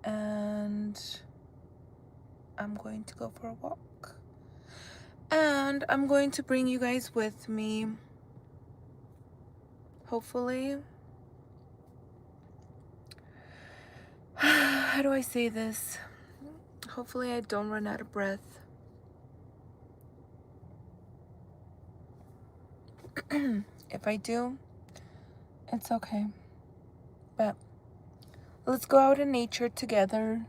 and I'm going to go for a walk. And I'm going to bring you guys with me. Hopefully. How do I say this? Hopefully I don't run out of breath. If I do, it's okay. But let's go out in nature together.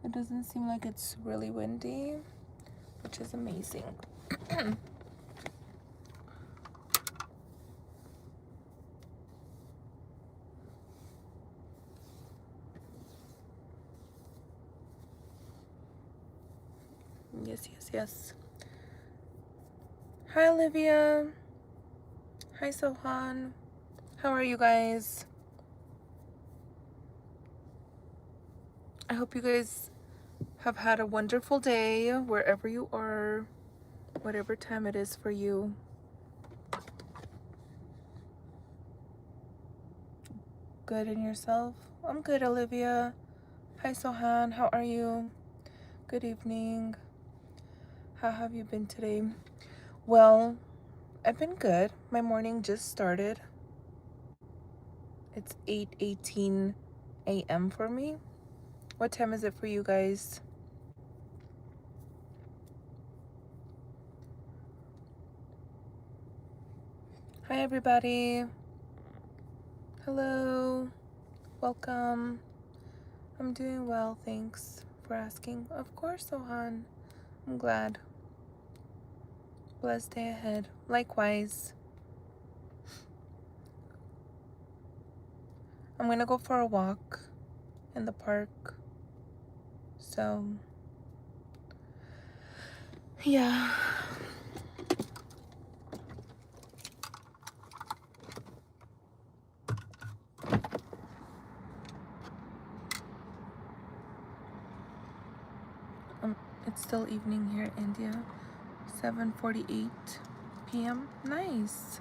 It doesn't seem like it's really windy, which is amazing. Yes. Hi, Olivia. Hi, Sohan. How are you guys? I hope you guys have had a wonderful day wherever you are, whatever time it is for you. Good in yourself? I'm good, Olivia. Hi, Sohan. How are you? Good evening. How have you been today? Well, I've been good. My morning just started. It's 8:18 a.m. for me. What time is it for you guys? Hi, everybody. Hello. Welcome. I'm doing well, thanks for asking. Of course, Sohan. I'm glad. Blessed day ahead. Likewise. I'm gonna go for a walk in the park. So, yeah. It's still evening here in India. 7:48 p.m. Nice.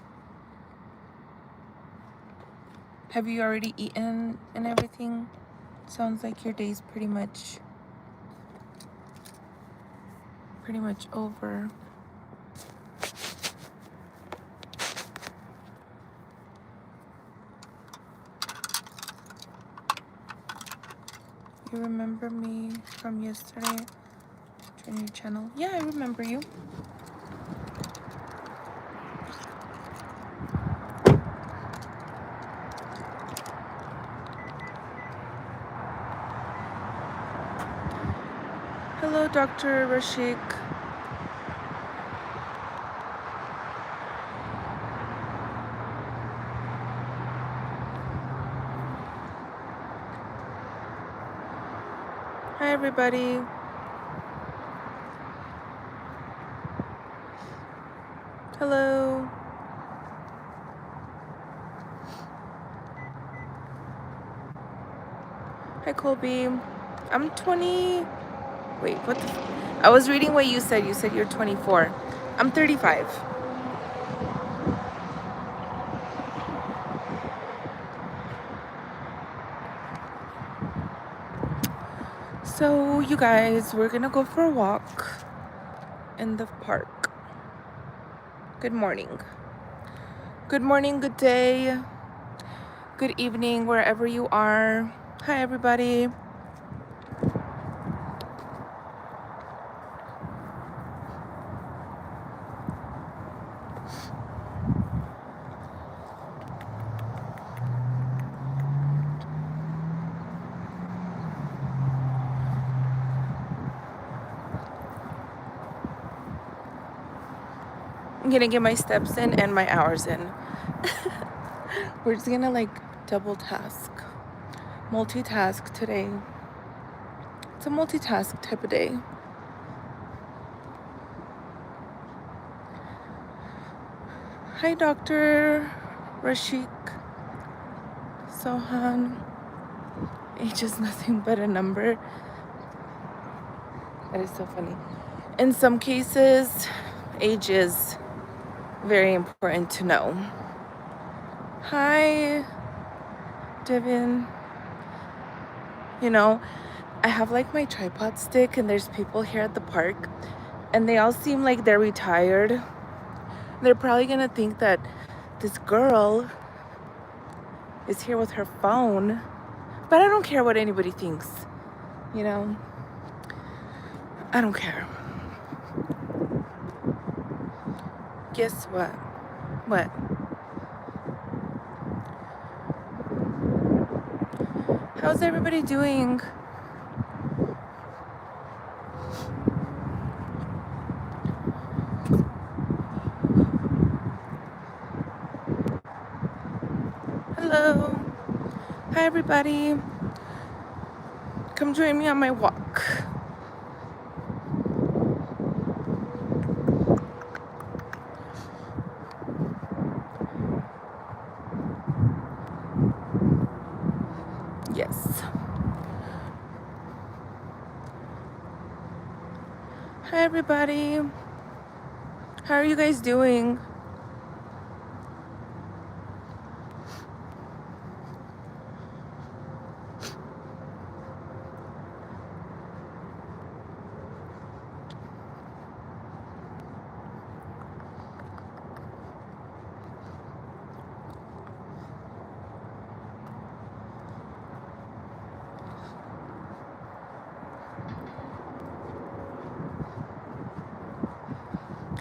Have you already eaten and everything? Sounds like your day's pretty much over. You remember me from yesterday? Join your channel. Yeah, I remember you. Hello, Dr. Rashik. Hi, everybody. Hello. Hi, Colby. I'm 20. Wait, what the? I was reading what you said. You said you're 24. I'm 35. So, you guys, we're gonna go for a walk in the park. Good morning. Good morning, good day, good evening, wherever you are. Hi, everybody. I'm gonna get my steps in and my hours in. We're just gonna like double task, multitask today. It's a multitask type of day. Hi, Dr. Rashik. Sohan. Age is nothing but a number. That is so funny. In some cases, age is very important to know. Hi, Devin. You know, I have like my tripod stick, and there's people here at the park, and they all seem like they're retired. They're probably gonna think that this girl is here with her phone, but I don't care what anybody thinks, you know? I don't care. Guess what? What? How's everybody doing? Hello. Hi, everybody. Come join me on my walk. Yes. Hi, everybody. How are you guys doing?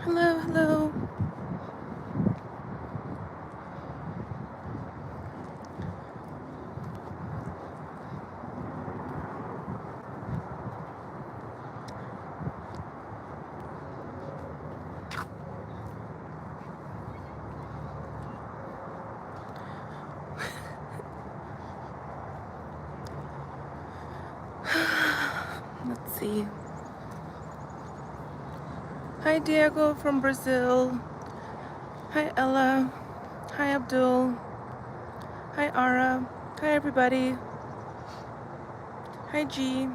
Hello, hello. Let's see. Hi, Diego from Brazil. Hi, Ella. Hi, Abdul. Hi, Ara. Hi, everybody. Hi, G.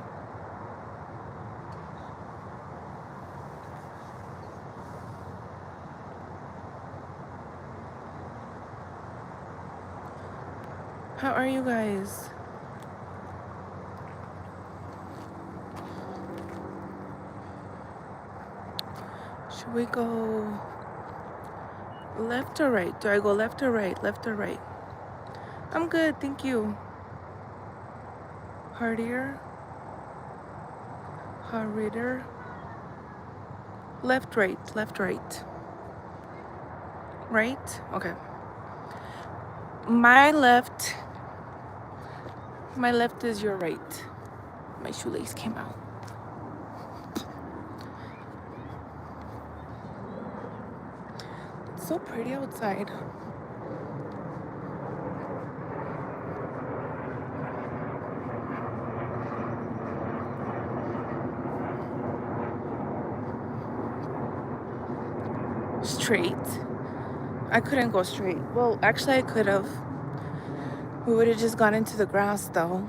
How are you guys? Should we go left or right? Do I go left or right? Left or right? I'm good, thank you. Hardier? Harder? Left, right. Left, right. Right? Okay. My left is your right. My shoelace came out. It's so pretty outside. Straight. I couldn't go straight. Well, actually, I could have. We would have just gone into the grass, though.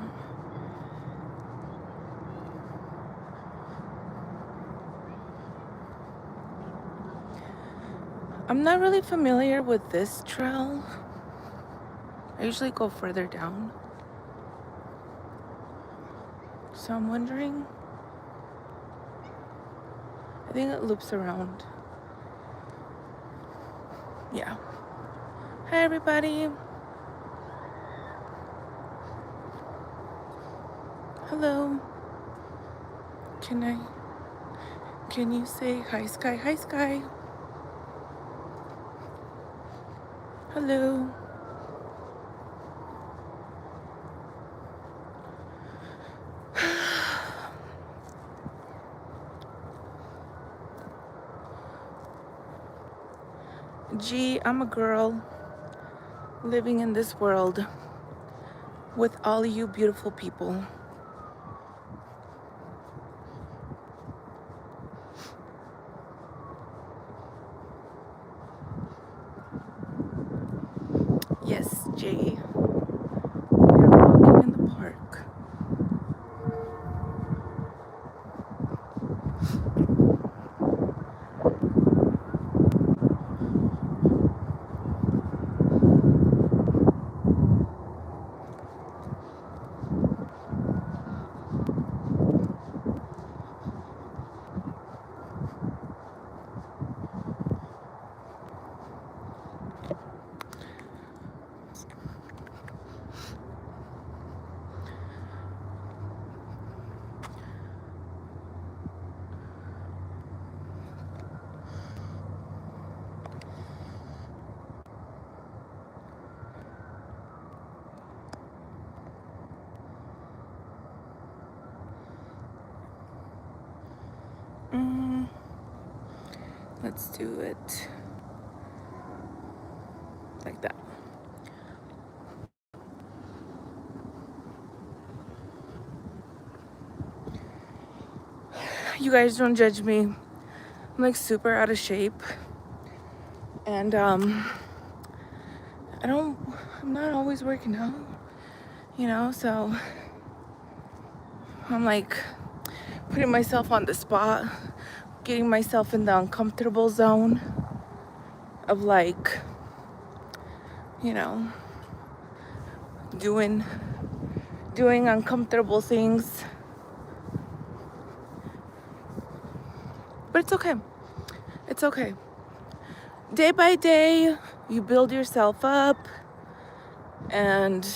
I'm not really familiar with this trail. I usually go further down. So I'm wondering. I think it loops around. Yeah. Hi, everybody. Hello. Can you say hi, Sky? Hi, Sky. Hello. Gee, I'm a girl living in this world with all you beautiful people. Yes, Jay. We're walking in the park. Mm, let's do it like that. You guys don't judge me. I'm like super out of shape. And I'm not always working out, so I'm like putting myself on the spot, getting myself in the uncomfortable zone of like, you know, doing uncomfortable things. But it's okay. It's okay. Day by day, you build yourself up and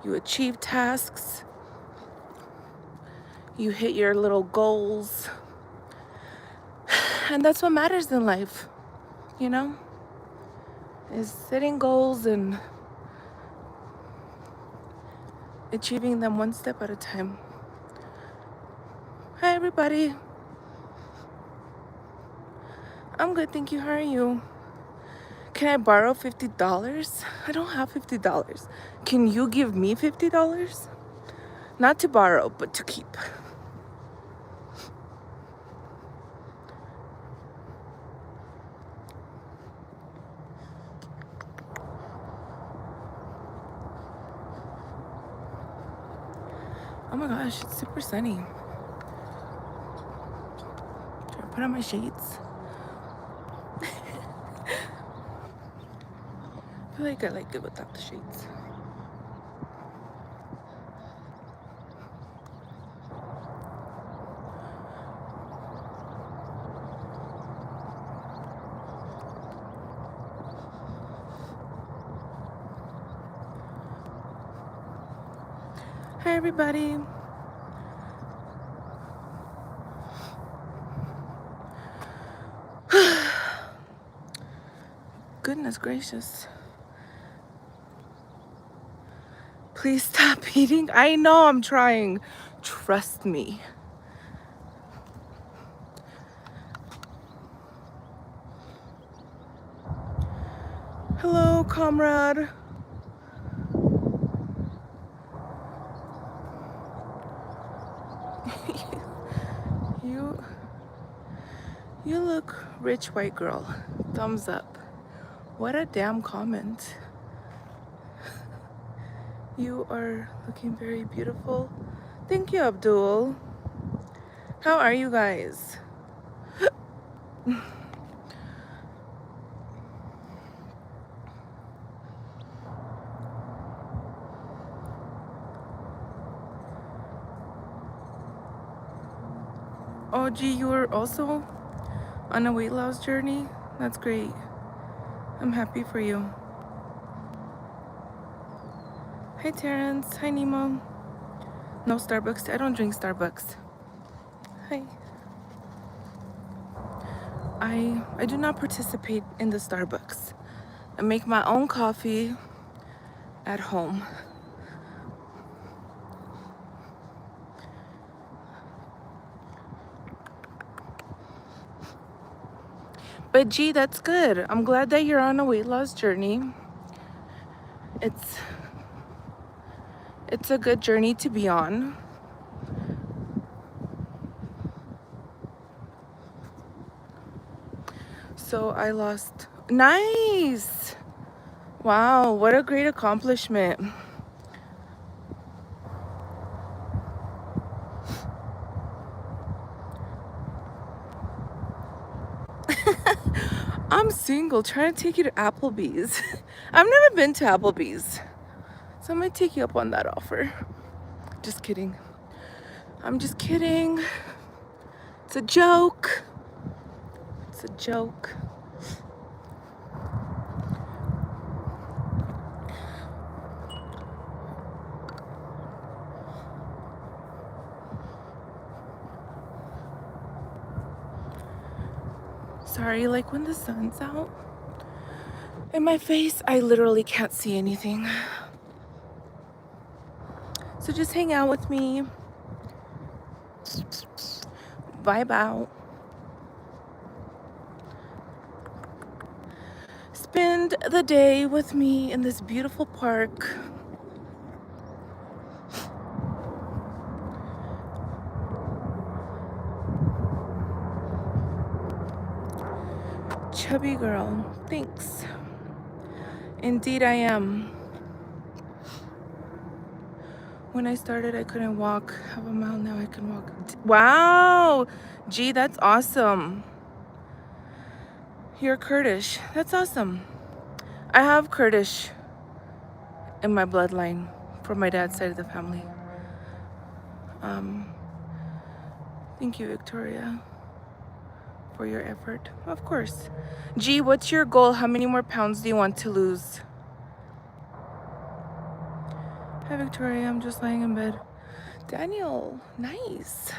you achieve tasks. You hit your little goals. And that's what matters in life, is setting goals and achieving them one step at a time. Hi, everybody. I'm good, thank you. How are you? Can I borrow $50? I don't have $50. Can you give me $50? Not to borrow, but to keep. Oh my gosh, it's super sunny. Should I put on my shades? I feel like I like it without the shades. Hi, everybody. Goodness gracious. Please stop eating. I know I'm trying. Trust me. Hello, comrade. You look rich, white girl. Thumbs up. What a damn comment. You are looking very beautiful. Thank you, Abdul. How are you guys? Oh, gee, you were also on a weight loss journey? That's great. I'm happy for you. Hi, Terrence. Hi, Nemo. No Starbucks. I don't drink Starbucks. Hi. I do not participate in the Starbucks. I make my own coffee at home. But gee, that's good. I'm glad that you're on a weight loss journey. It's a good journey to be on. So I lost. Nice. Wow, what a great accomplishment. I'm single, trying to take you to Applebee's. I've never been to Applebee's, so I'm gonna take you up on that offer. Just kidding. I'm just kidding. It's a joke. It's a joke. Sorry, like when the sun's out in my face, I literally can't see anything. So just hang out with me. vibe out. Spend the day with me in this beautiful park. Chubby girl, thanks. Indeed I am. When I started, I couldn't walk half a mile. Now I can walk. Wow! Gee, that's awesome. You're Kurdish. That's awesome. I have Kurdish in my bloodline from my dad's side of the family. Thank you, Victoria, for your effort. Of course. Gee, what's your goal? How many more pounds do you want to lose? Hi, Victoria. I'm just lying in bed. Daniel, nice.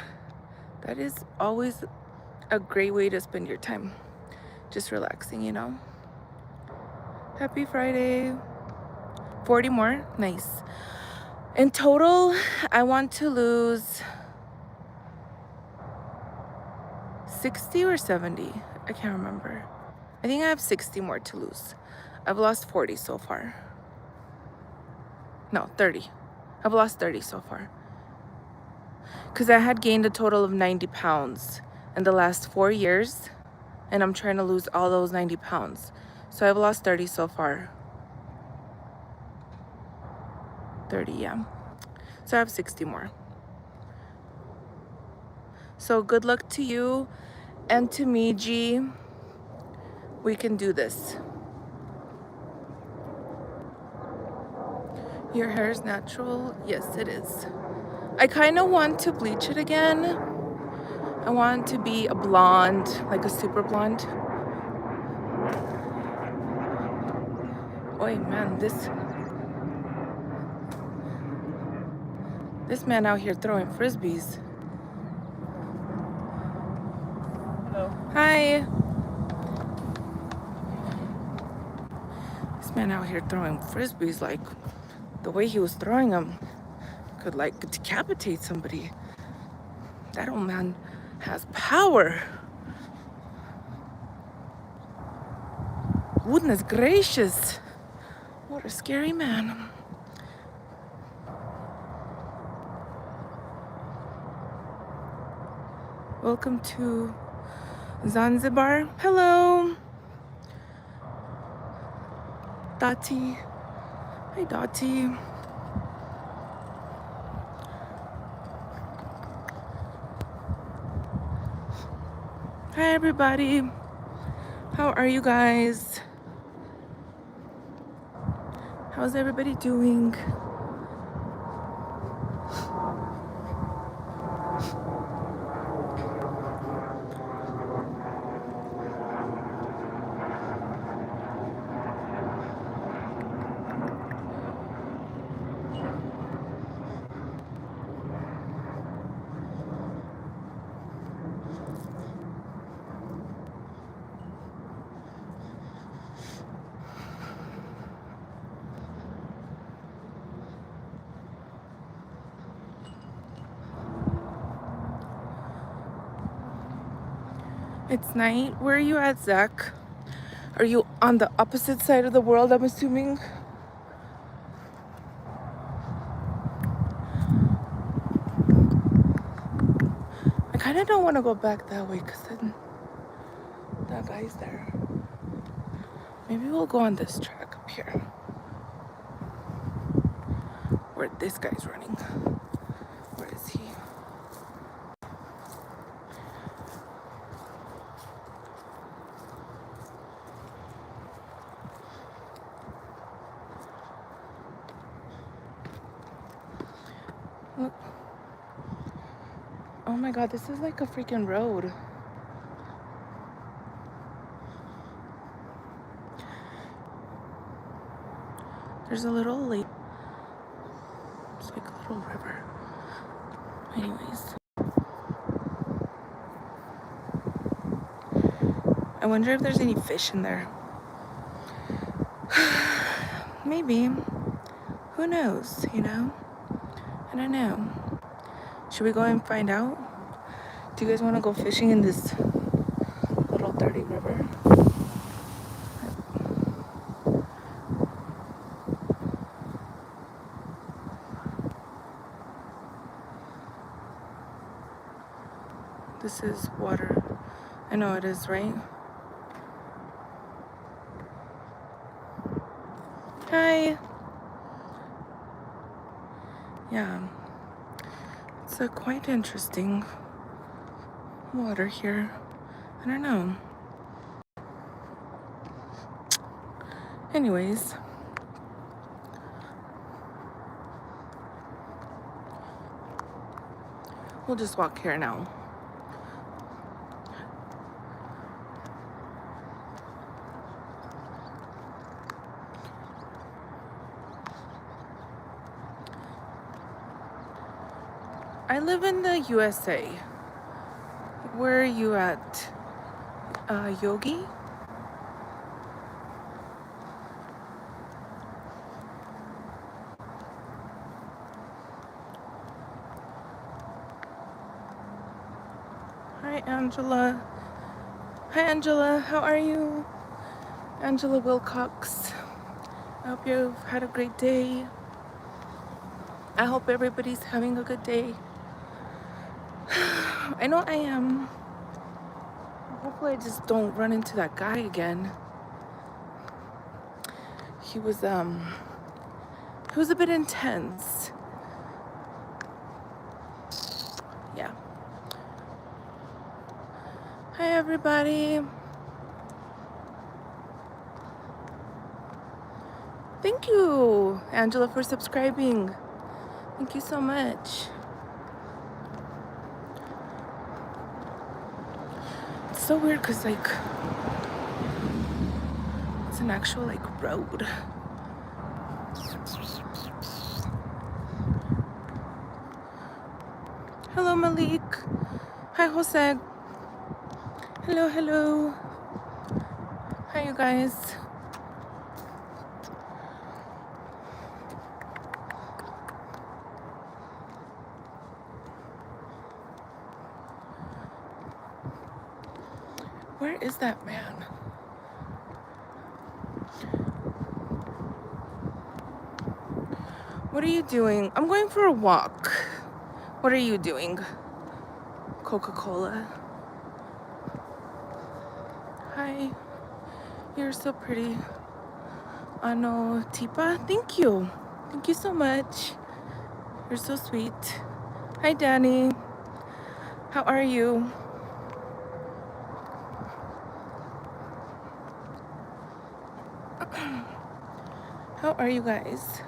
That is always a great way to spend your time. Just relaxing, you know? Happy Friday. 40 more? Nice. In total, I want to lose 60 or 70. I can't remember. I think I have 60 more to lose. I've lost 40 so far. No, 30. I've lost 30 so far. Because I had gained a total of 90 pounds in the last 4 years. And I'm trying to lose all those 90 pounds. So I've lost 30 so far. 30, yeah. So I have 60 more. So good luck to you and to me, G. We can do this. Your hair is natural? Yes, it is. I kind of want to bleach it again. I want to be a blonde, like a super blonde. Oi, man, this man out here throwing frisbees. Hello. Hi. This man out here throwing frisbees, like the way he was throwing them could like decapitate somebody. That old man has power. Goodness gracious. What a scary man. Welcome to Zanzibar. Hello. Dottie. Hi, Dottie. Hi, everybody. How are you guys? How's everybody doing? It's night. Where are you at, Zach? Are you on the opposite side of the world, I'm assuming? I kind of don't want to go back that way because then that guy's there. Maybe we'll go on this track up here where this guy's running. Where is he? Look. Oh my god, this is like a freaking road. There's a little lake. It's like a little river. Anyways. I wonder if there's any fish in there. Maybe. Who knows, you know? I don't know. Should we go and find out? Do you guys want to go fishing in this little dirty river? This is water. I know it is, right? Hi. Yeah. It's quite interesting water here. I don't know. Anyways. We'll just walk here now. I live in the USA. Where are you at? Yogi? Hi, Angela. Hi, Angela. How are you? Angela Wilcox. I hope you've had a great day. I hope everybody's having a good day. I know I am. Hopefully I just don't run into that guy again. He was a bit intense. Yeah. Hi, everybody. Thank you, Angela, for subscribing. Thank you so much. It's so weird because, like, it's an actual, like, road. Hello, Malik. Hi, Jose. Hello, hello. Hi, you guys. Where is that man? What are you doing? I'm going for a walk. What are you doing? Coca-Cola. Hi. You're so pretty. Ano Tipa, thank you. Thank you so much. You're so sweet. Hi, Danny. How are you? How are you guys?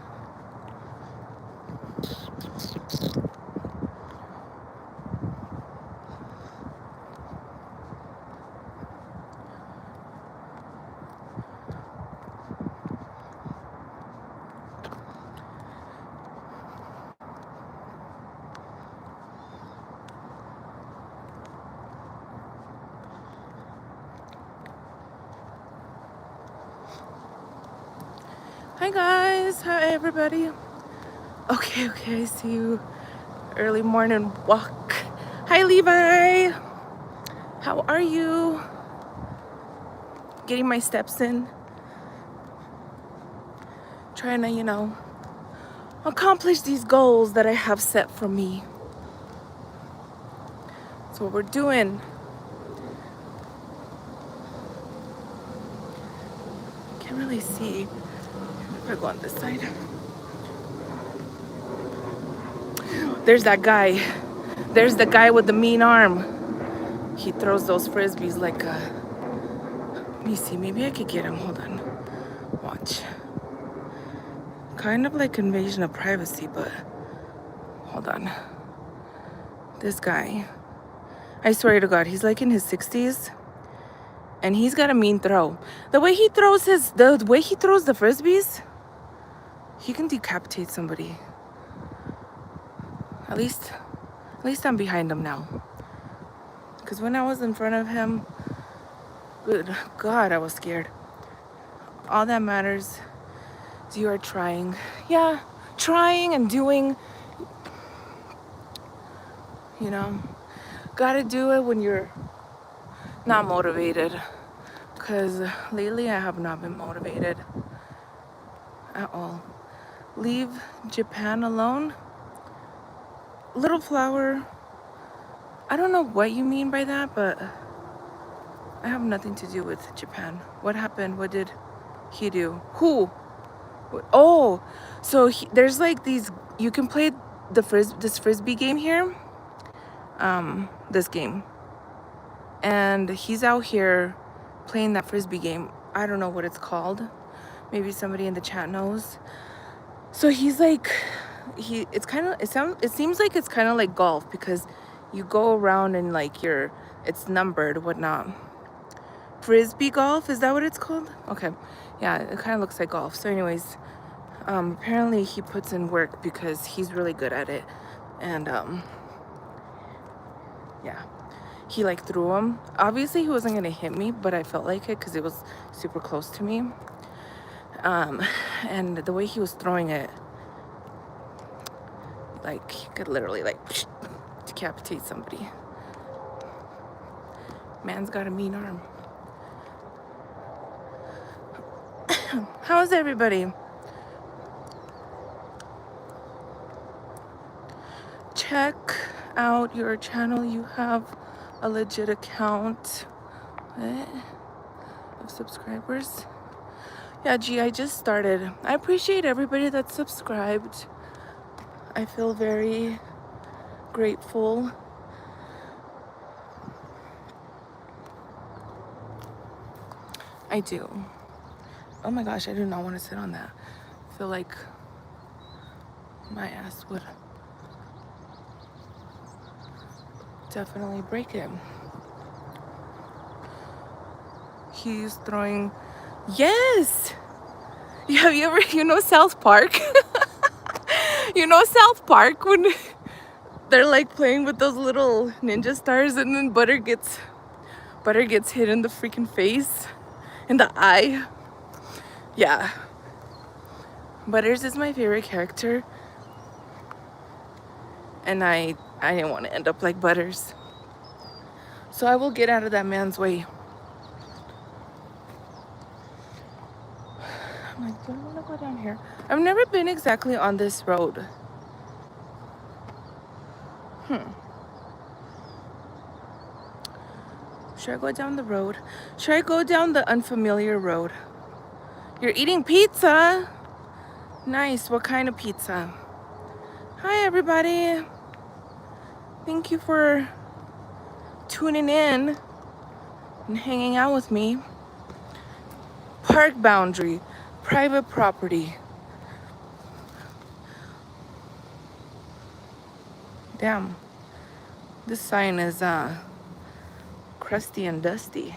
Hi guys, hi everybody. Okay, I see you. Early morning walk. Hi Levi. How are you? Getting my steps in. Trying to, accomplish these goals that I have set for me. That's what we're doing. Can't really see. If I go on this side. There's that guy. There's the guy with the mean arm. He throws those frisbees like a... Let me see, maybe I could get him. Hold on. Watch. Kind of like invasion of privacy, but... Hold on. This guy. I swear to God, he's like in his 60s. And he's got a mean throw. The way he throws the frisbees, he can decapitate somebody. At least I'm behind him now. Because when I was in front of him, good God, I was scared. All that matters is you are trying. Yeah, trying and doing, Gotta do it when you're not motivated. Because lately I have not been motivated at all. Leave Japan alone? Little flower, I don't know what you mean by that, but I have nothing to do with Japan. What happened? What did he do? Who? Oh, so there's like these, you can play this frisbee game here. This game. And he's out here playing that frisbee game. I don't know what it's called. Maybe somebody in the chat knows. So he's like, it seems like it's kind of like golf, because you go around and like it's numbered, whatnot. Frisbee golf, is that what it's called? Okay, yeah, it kind of looks like golf. So anyways, apparently he puts in work because he's really good at it. And yeah, he like threw him. Obviously he wasn't gonna hit me, but I felt like it because it was super close to me. And the way he was throwing it, like he could literally like decapitate somebody. Man's got a mean arm. How's everybody? Check out your channel. You have a legit account of subscribers. Yeah, gee, I just started. I appreciate everybody that's subscribed. I feel very grateful. I do. Oh my gosh, I do not want to sit on that. I feel like my ass would definitely break it. He's throwing. Yes! Have you ever, South Park? South Park, when they're like playing with those little ninja stars and then Butter gets hit in the freaking face, in the eye. Yeah. Butters is my favorite character. And I didn't want to end up like Butters. So I will get out of that man's way. I'm like, do I want to go down here? I've never been exactly on this road. Should I go down the road? Should I go down the unfamiliar road? You're eating pizza? Nice. What kind of pizza? Hi, everybody. Thank you for tuning in and hanging out with me. Park boundary, private property. Damn. This sign is crusty and dusty.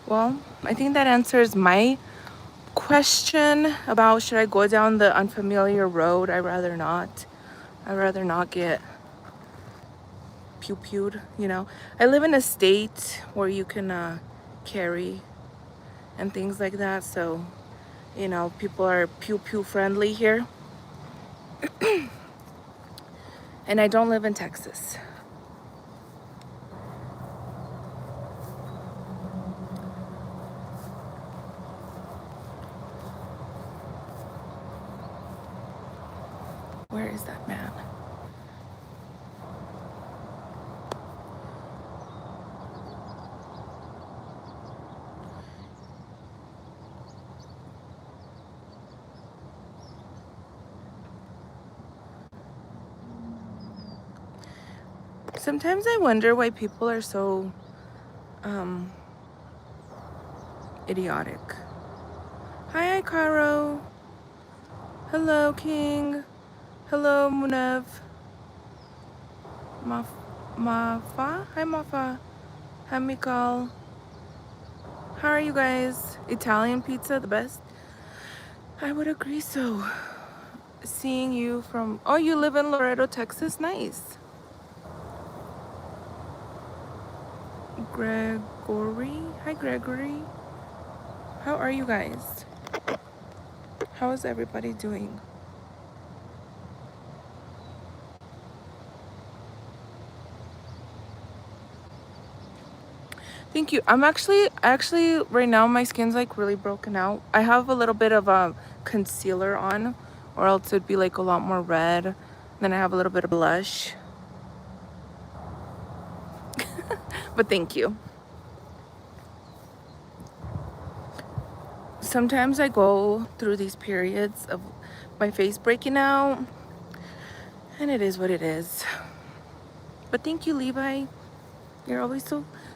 Well, I think that answers my question about should I go down the unfamiliar road. I'd rather not. I'd rather not get pew-pewed, I live in a state where you can carry and things like that, so people are pew-pew friendly here. And I don't live in Texas. Where is that man? Sometimes I wonder why people are so idiotic. Hi, Caro. Hello, King. Hello, Munev. Mafa? Hi, Mafa. Hi, Mikal. How are you guys? Italian pizza, the best? I would agree so. Seeing you from... Oh, you live in Laredo, Texas? Nice. Gregory? Hi, Gregory. How are you guys? How is everybody doing? Thank you. I'm actually right now my skin's like really broken out. I have a little bit of concealer on, or else it'd be like a lot more red. Then I have a little bit of blush. But thank you. Sometimes I go through these periods of my face breaking out, and it is what it is. But thank you, Levi. You're always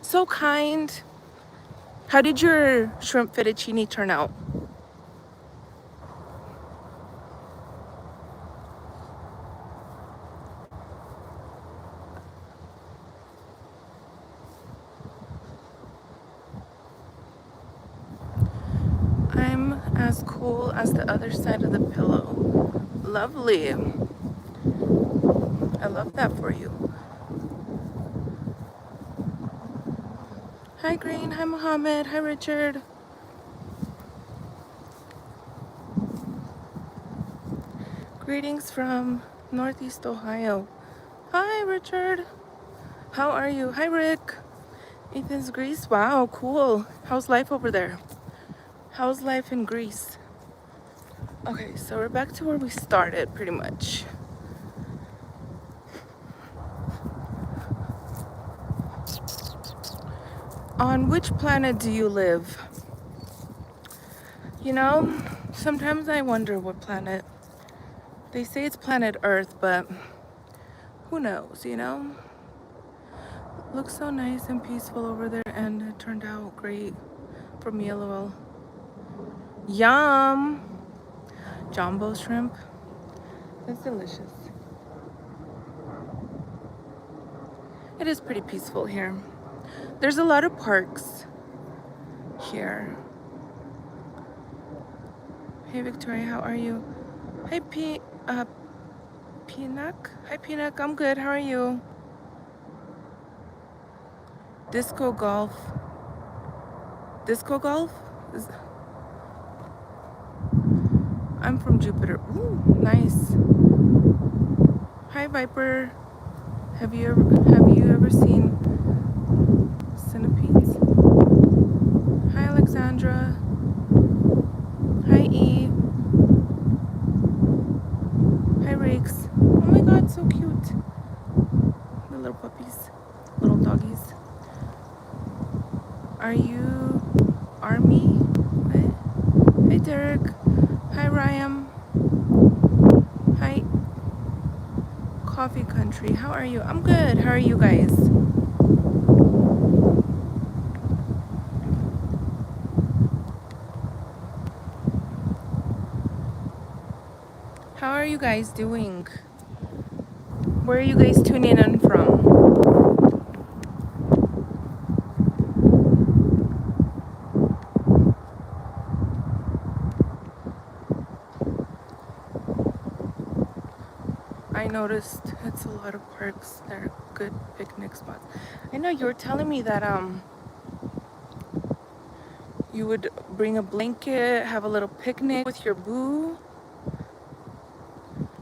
so kind. How did your shrimp fettuccine turn out? I'm as cool as the other side of the pillow. Lovely. I love that for you. Hi, Green. Hi, Mohammed. Hi, Richard. Greetings from Northeast Ohio. Hi, Richard. How are you? Hi, Rick. Ethan's Greece. Wow, cool. How's life over there? How's life in Greece? Okay, so we're back to where we started, pretty much. On which planet do you live? You know, sometimes I wonder what planet. They say it's planet Earth, but who knows, you know? Looks so nice and peaceful over there, and it turned out great for me, lol. Yum! Jumbo shrimp. That's delicious. It is pretty peaceful here. There's a lot of parks here. Hey Victoria, how are you? Hi Pinak. Hi Pinak, I'm good. How are you? Disco golf. Disco golf? I'm from Jupiter. Ooh, nice. Hi Viper. Have you ever seen centipedes? Hi Alexandra. Hi E. Hi Riggs. Oh my god, so cute. The little puppies. Little doggies. Are you Army? What? Hi Derek. Hi Ryan. Hi Coffee Country. How are you? I'm good. How are you guys? How are you guys doing? Where are you guys tuning in from? I noticed it's a lot of parks. They're good picnic spots. I know you were telling me that you would bring a blanket, have a little picnic with your boo.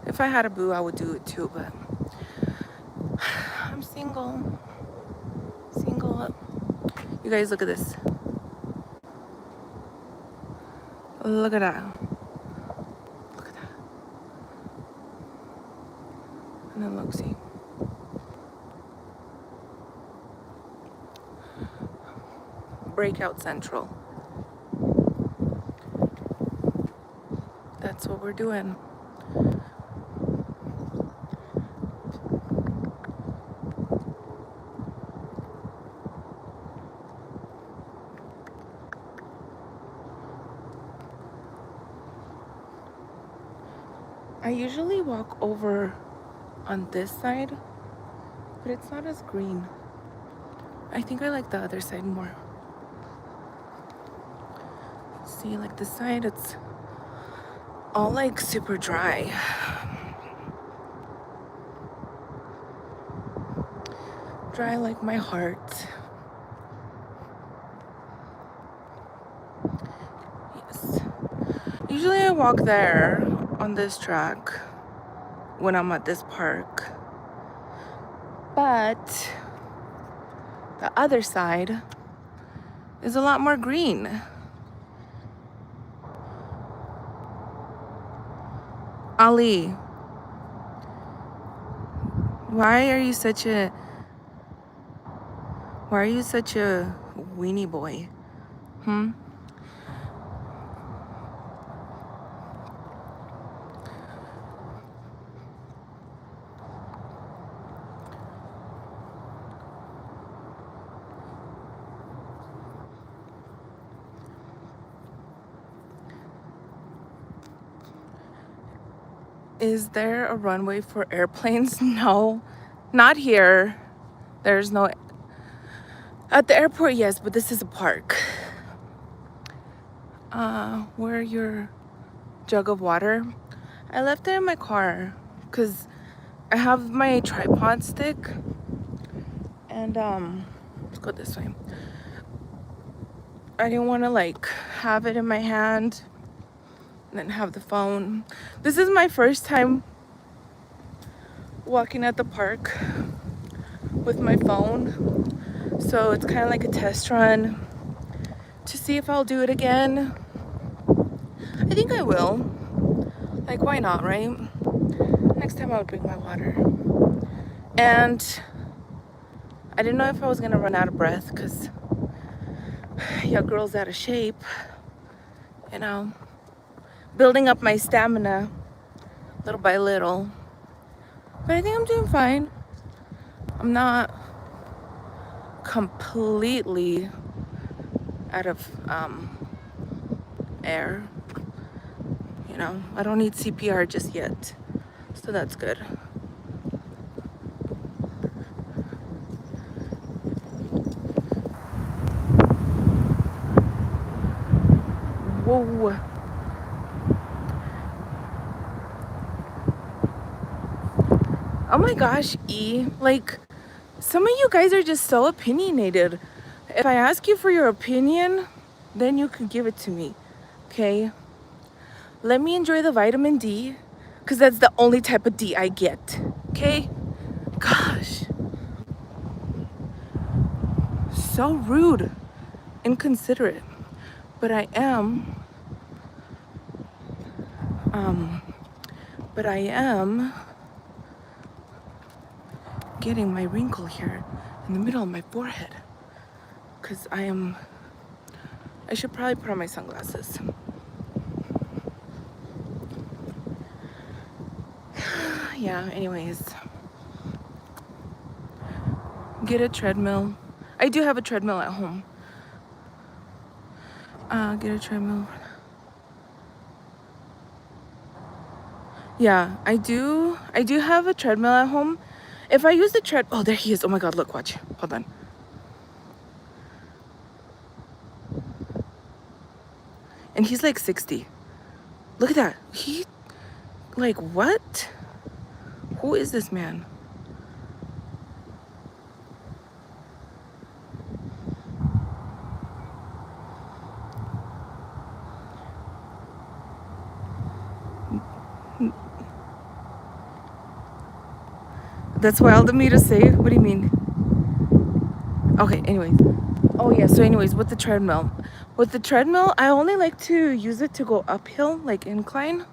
If I had a boo, I would do it too, but I'm single. Single. You guys, look at this. Look at that. Look at that. And then look, see. Breakout Central. That's what we're doing. I usually walk over on this side, but it's not as green. I think I like the other side more. See, like this side, it's all like super dry. Dry like my heart. Yes. Usually I walk there on this track when I'm at this park. But the other side, is a lot more green. Ali, why are you such a weenie boy? Is there a runway for airplanes? No, not here. There's no. At the airport, yes, but this is a park. Where your jug of water? I left it in my car because I have my tripod stick, and let's go this way. I didn't want to like have it in my hand and then have the phone. This is my first time walking at the park with my phone, so it's kind of like a test run to see if I'll do it again. I think I will. Like, why not, right? Next time I would bring my water. And I didn't know if I was gonna run out of breath because your girl's out of shape, you know, building up my stamina little by little. But I think I'm doing fine. I'm not completely out of air. You know, I don't need CPR just yet, so that's good. Whoa. Oh my gosh, E. Like, some of you guys are just so opinionated. If I ask you for your opinion, then you can give it to me, okay? Let me enjoy the vitamin D, because that's the only type of D I get, okay? Gosh. So rude, inconsiderate. But I am getting my wrinkle here in the middle of my forehead, because I should probably put on my sunglasses. Yeah, anyways. Get a treadmill. I do have a treadmill at home. Get a treadmill. Yeah, I do have a treadmill at home. If I use the oh, there he is. Oh my God, look, watch. Hold on. And he's like 60. Look at that. Like, what? Who is this man? That's wild of me to say. What do you mean? Okay, anyways. Oh yeah, so anyways, with the treadmill. With the treadmill, I only like to use it to go uphill, like incline.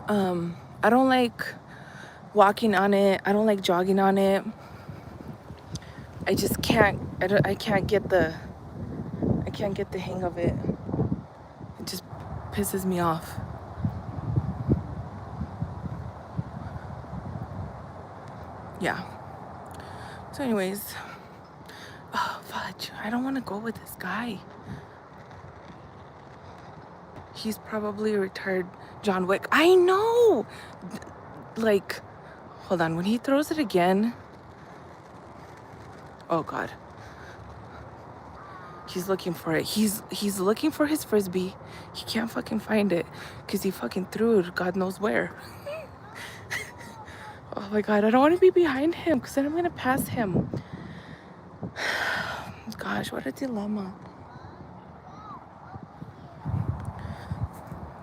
I don't like walking on it. I don't like jogging on it. I just can't, I can't get the hang of it. It just pisses me off. Yeah. So anyways, oh fudge, I don't want to go with this guy. He's probably a retired John Wick. I know. Like, hold on, when he throws it again, oh God. He's looking for it. He's looking for his frisbee. He can't fucking find it because he fucking threw it God knows where. Oh my God, I don't want to be behind him because then I'm gonna pass him. Gosh, what a dilemma.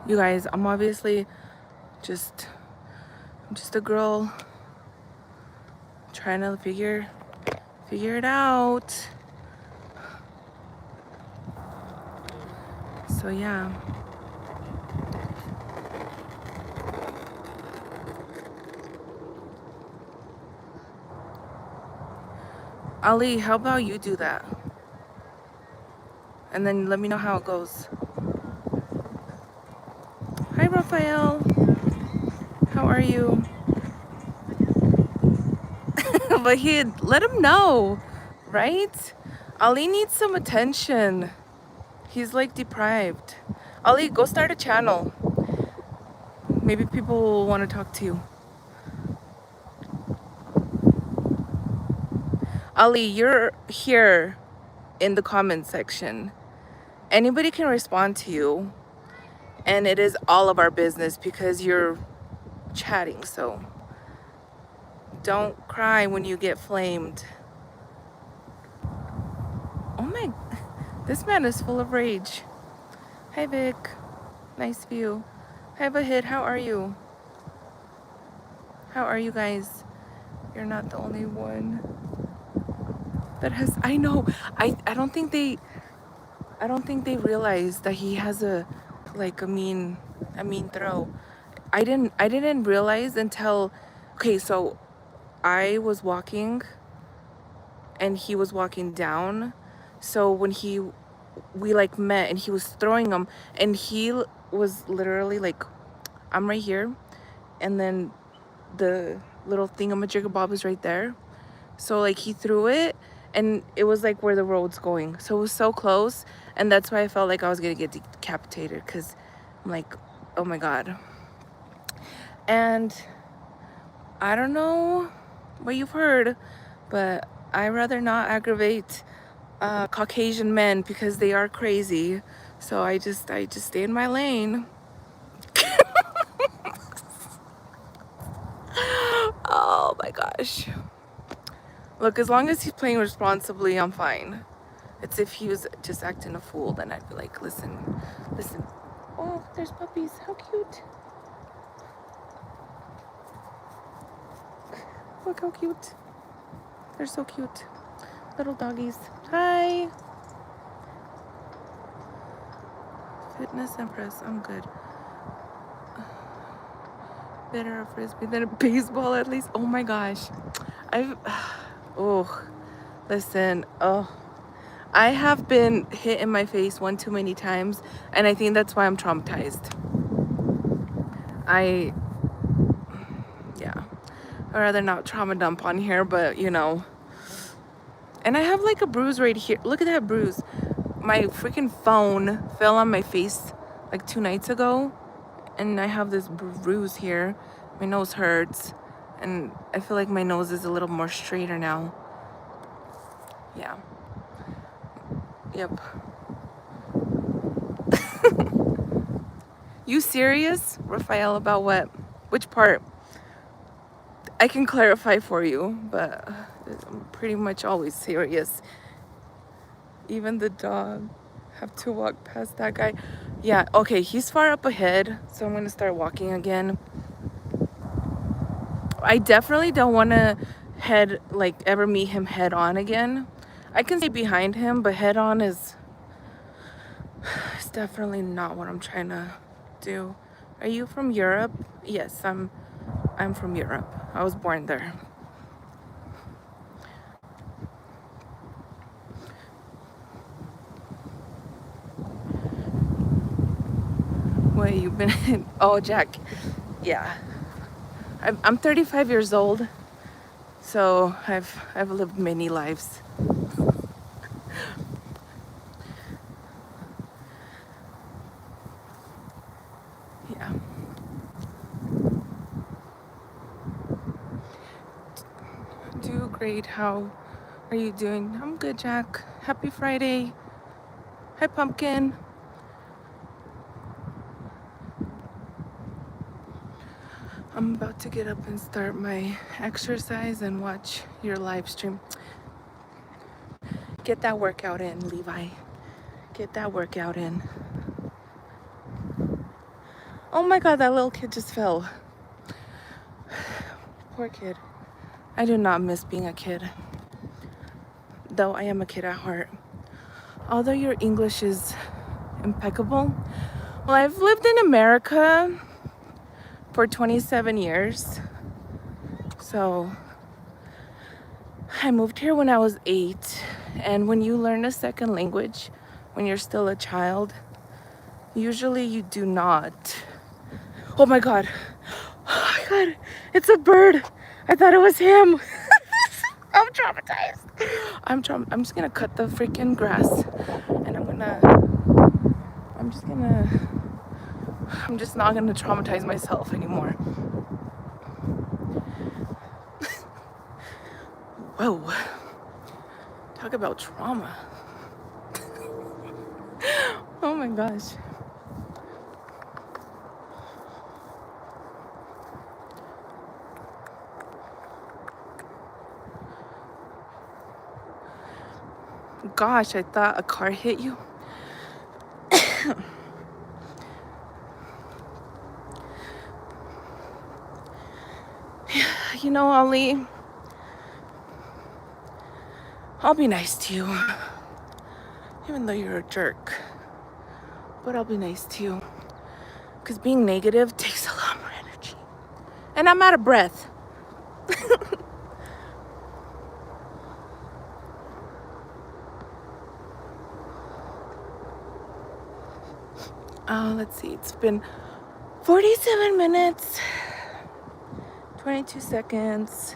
You guys, I'm obviously just a girl trying to figure it out. So yeah. Ali, how about you do that? And then let me know how it goes. Hi, Raphael. How are you? But let him know, right? Ali needs some attention. He's like deprived. Ali, go start a channel. Maybe people will want to talk to you. Ali, you're here in the comment section. Anybody can respond to you, and it is all of our business because you're chatting. So don't cry when you get flamed. Oh my, this man is full of rage. Hi Vic, nice view. Hi Vahid, how are you? How are you guys? You're not the only one that has, I know, I don't think they realize that he has a mean throw. I didn't realize until, okay, so I was walking and he was walking down. So when we like met and he was throwing them, and he was literally like, I'm right here, and then the little thingamajigger is right there. So like he threw it and it was like where the road's going. So it was so close, and that's why I felt like I was gonna get decapitated, because I'm like, oh my God. And I don't know what you've heard, but I rather not aggravate Caucasian men because they are crazy. So I just stay in my lane. Oh my gosh. Look, as long as he's playing responsibly, I'm fine. It's if he was just acting a fool, then I'd be like, listen. Oh, there's puppies. How cute. Look how cute. They're so cute. Little doggies. Hi. Fitness and press. I'm good. Better a frisbee than a baseball, at least. Oh my gosh. Listen. I have been hit in my face one too many times, and I think that's why I'm traumatized. Yeah. I'd rather not trauma dump on here, but you know. And I have like a bruise right here. Look at that bruise. My freaking phone fell on my face like 2 nights ago, and I have this bruise here. My nose hurts, and I feel like my nose is a little more straighter now. Yeah. Yep. You serious, Raphael, about what? Which part? I can clarify for you, but I'm pretty much always serious. Even the dog have to walk past that guy. Yeah, okay, he's far up ahead, so I'm gonna start walking again. I definitely don't want to ever meet him head on again. I can stay behind him, but head on is definitely not what I'm trying to do. Are you from Europe? Yes, I'm from Europe. I was born there. What you been in? Oh, Jack. Yeah. I'm 35 years old, so I've lived many lives. Yeah. Do great. How are you doing? I'm good, Jack. Happy Friday. Hi, Pumpkin. I'm about to get up and start my exercise and watch your live stream. Get that workout in, Levi. Get that workout in. Oh my God, that little kid just fell. Poor kid. I do not miss being a kid, though I am a kid at heart. Although your English is impeccable. Well, I've lived in America for 27 years. So I moved here when I was 8. And when you learn a second language, when you're still a child, usually you do not. Oh my God. Oh my God. It's a bird. I thought it was him. I'm traumatized. I'm just gonna cut the freaking grass and I'm just not gonna traumatize myself anymore. Whoa. Talk about trauma. Oh my gosh. Gosh, I thought a car hit you. You know, Ollie, I'll be nice to you. Even though you're a jerk. But I'll be nice to you. Because being negative takes a lot more energy. And I'm out of breath. Let's see, it's been 47 minutes, 22 seconds,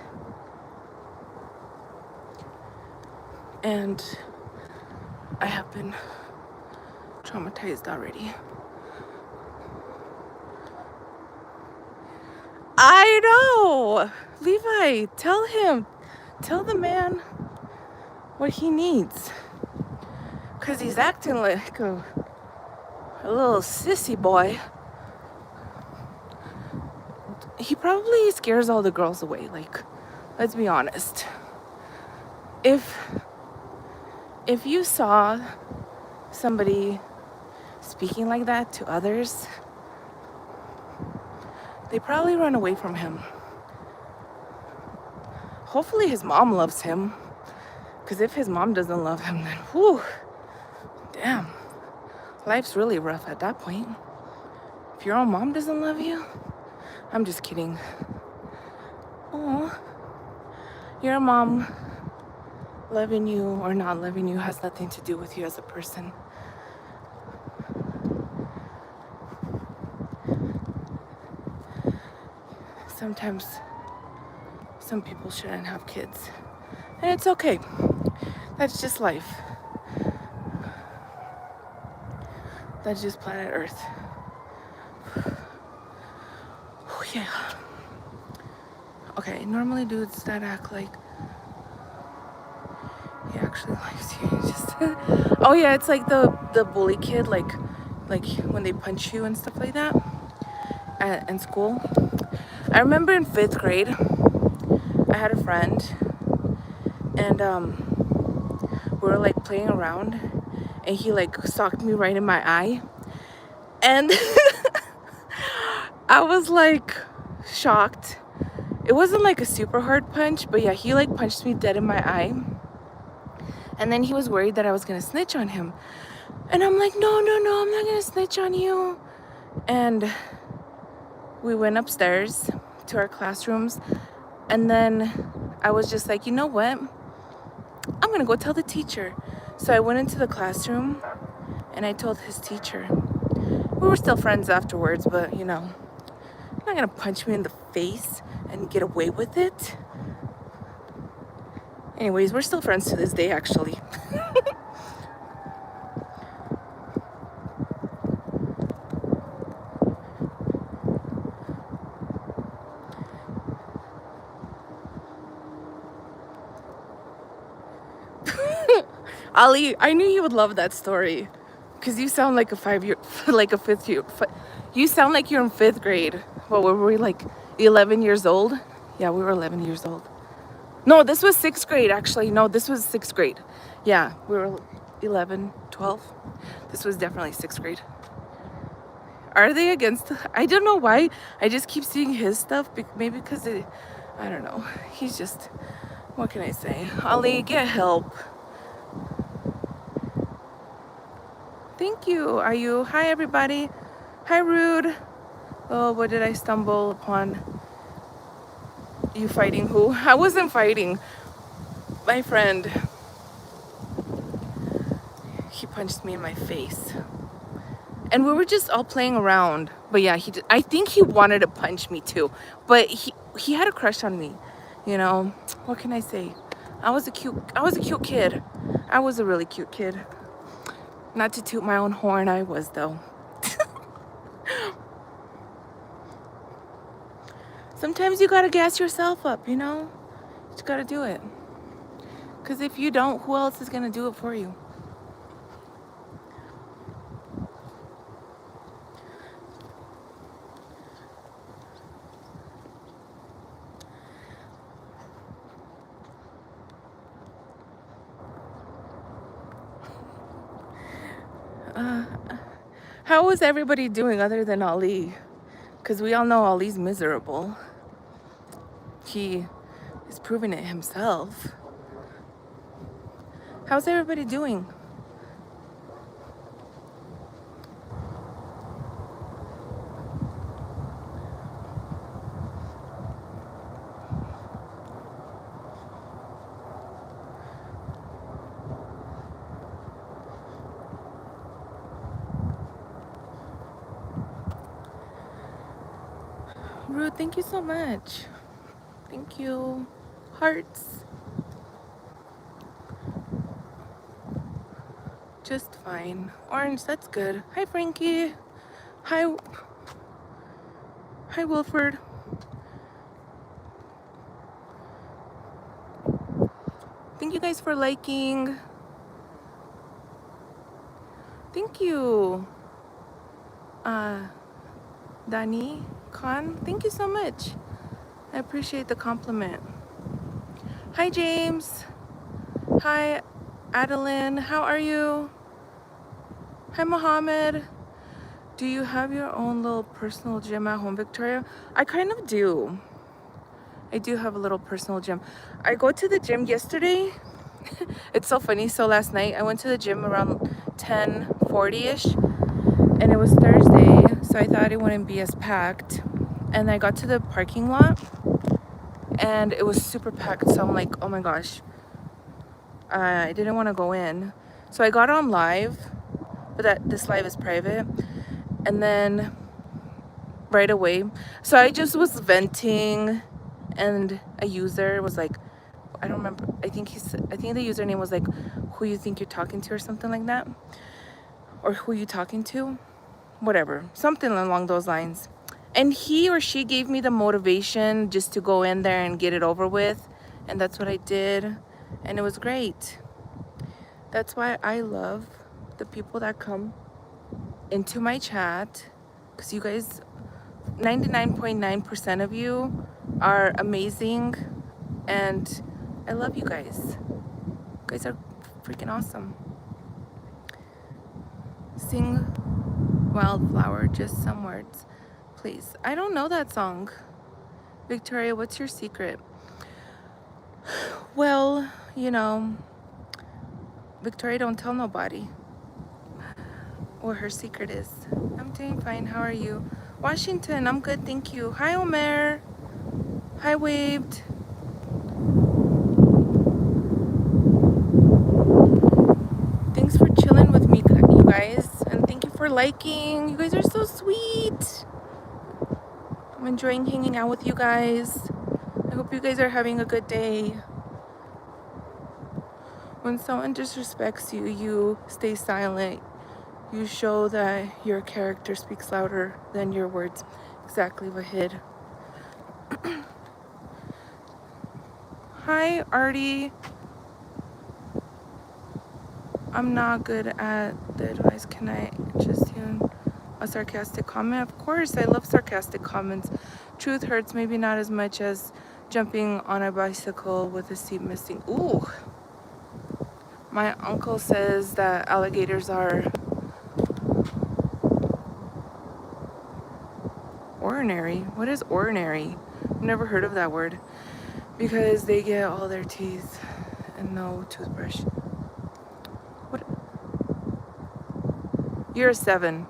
and I have been traumatized already. I know! Levi, tell the man what he needs. Because he's acting like a little sissy boy. He probably scares all the girls away. Like, let's be honest. If you saw somebody speaking like that to others, they probably run away from him. Hopefully his mom loves him. Because if his mom doesn't love him, then whew, damn. Life's really rough at that point. If your own mom doesn't love you, I'm just kidding. Oh, your mom loving you or not loving you has nothing to do with you as a person. Sometimes some people shouldn't have kids. And it's okay. That's just life. That's just planet Earth. Oh, yeah. Okay, normally dudes that act like he actually likes you. Just oh yeah, it's like the bully kid, like when they punch you and stuff like that in school. I remember in 5th grade, I had a friend, and we were like playing around, and he like socked me right in my eye, and I was like shocked. It wasn't like a super hard punch, but yeah, he like punched me dead in my eye. And then he was worried that I was gonna snitch on him. And I'm like, no, I'm not gonna snitch on you. And we went upstairs to our classrooms. And then I was just like, you know what? I'm gonna go tell the teacher. So I went into the classroom and I told his teacher. We were still friends afterwards, but you know, you're not gonna punch me in the face and get away with it. Anyways, we're still friends to this day, actually. Ali, I knew you would love that story. Because you sound like a 5th year. You sound like you're in 5th grade. What were we, like 11 years old? Yeah, we were 11 years old. No, this was 6th grade, actually. No, this was 6th grade. Yeah, we were 11, 12. This was definitely 6th grade. Are they against? I don't know why. I just keep seeing his stuff. Maybe because I don't know. He's just, what can I say? Ali, get help. Thank you. Are you? Hi, everybody. Hi, Rude. Oh, what did I stumble upon? You fighting who? I wasn't fighting. My friend, he punched me in my face. And we were just all playing around. But yeah, I think he wanted to punch me too. But he had a crush on me. You know, what can I say? I was a cute kid. I was a really cute kid. Not to toot my own horn, I was though. Sometimes you gotta gas yourself up, you know? You just gotta do it. Because if you don't, who else is gonna do it for you? How is everybody doing other than Ali? Because we all know Ali's miserable. He is proving it himself. How's everybody doing? Ruth, thank you so much. Thank you. Hearts. Just fine. Orange, that's good. Hi, Frankie. Hi. Hi, Wilford. Thank you guys for liking. Thank you. Dani Khan, thank you so much. I appreciate the compliment. Hi, James. Hi, Adeline. How are you? Hi, Mohammed. Do you have your own little personal gym at home, Victoria? I kind of do. I do have a little personal gym. I go to the gym yesterday. It's so funny. So last night I went to the gym around 10:40ish, and it was Thursday, so I thought it wouldn't be as packed. And I got to the parking lot, and it was super packed. So I'm like, oh my gosh, I didn't want to go in. So I got on live, but this live is private. And then right away, so I just was venting, and a user was like, I don't remember, I think the username was like, who you think you're talking to, or something like that, or who you talking to, whatever, something along those lines. And he or she gave me the motivation just to go in there and get it over with, and that's what I did, and it was great. That's why I love the people that come into my chat, because you guys, 99.9% of you are amazing, and I love you guys. You guys are freaking awesome. Sing Wildflower, just some words, please. I don't know that song. Victoria, what's your secret? Well, you know, Victoria don't tell nobody what her secret is. I'm doing fine. How are you? Washington, I'm good, thank you. Hi, Omer. Hi, Waved. Thanks for chilling with me, you guys. And thank you for liking. You guys are so sweet. I'm enjoying hanging out with you guys. I hope you guys are having a good day. When someone disrespects you, you stay silent. You show that your character speaks louder than your words. Exactly, Wahid. Hi, Artie. I'm not good at the advice. Can I just use a sarcastic comment? Of course, I love sarcastic comments. Truth hurts, maybe not as much as jumping on a bicycle with a seat missing. Ooh. My uncle says that alligators are ordinary. What is ordinary? I've never heard of that word. Because they get all their teeth and no toothbrush. What? You're a 7.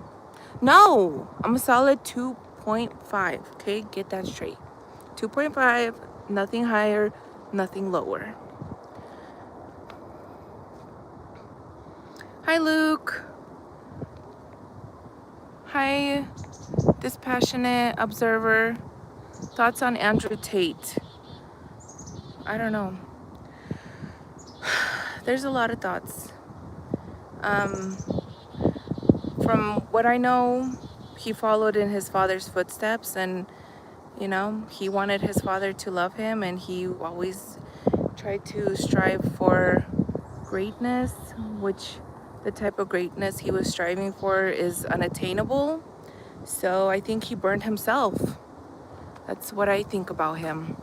No, I'm a solid 2.5. Okay, get that straight. 2.5, nothing higher, nothing lower. Hi, Luke. Hi, dispassionate observer. Thoughts on Andrew Tate? I don't know. There's a lot of thoughts. From what I know, he followed in his father's footsteps, and you know, he wanted his father to love him, and he always tried to strive for greatness, which the type of greatness he was striving for is unattainable. So I think he burned himself. That's what I think about him.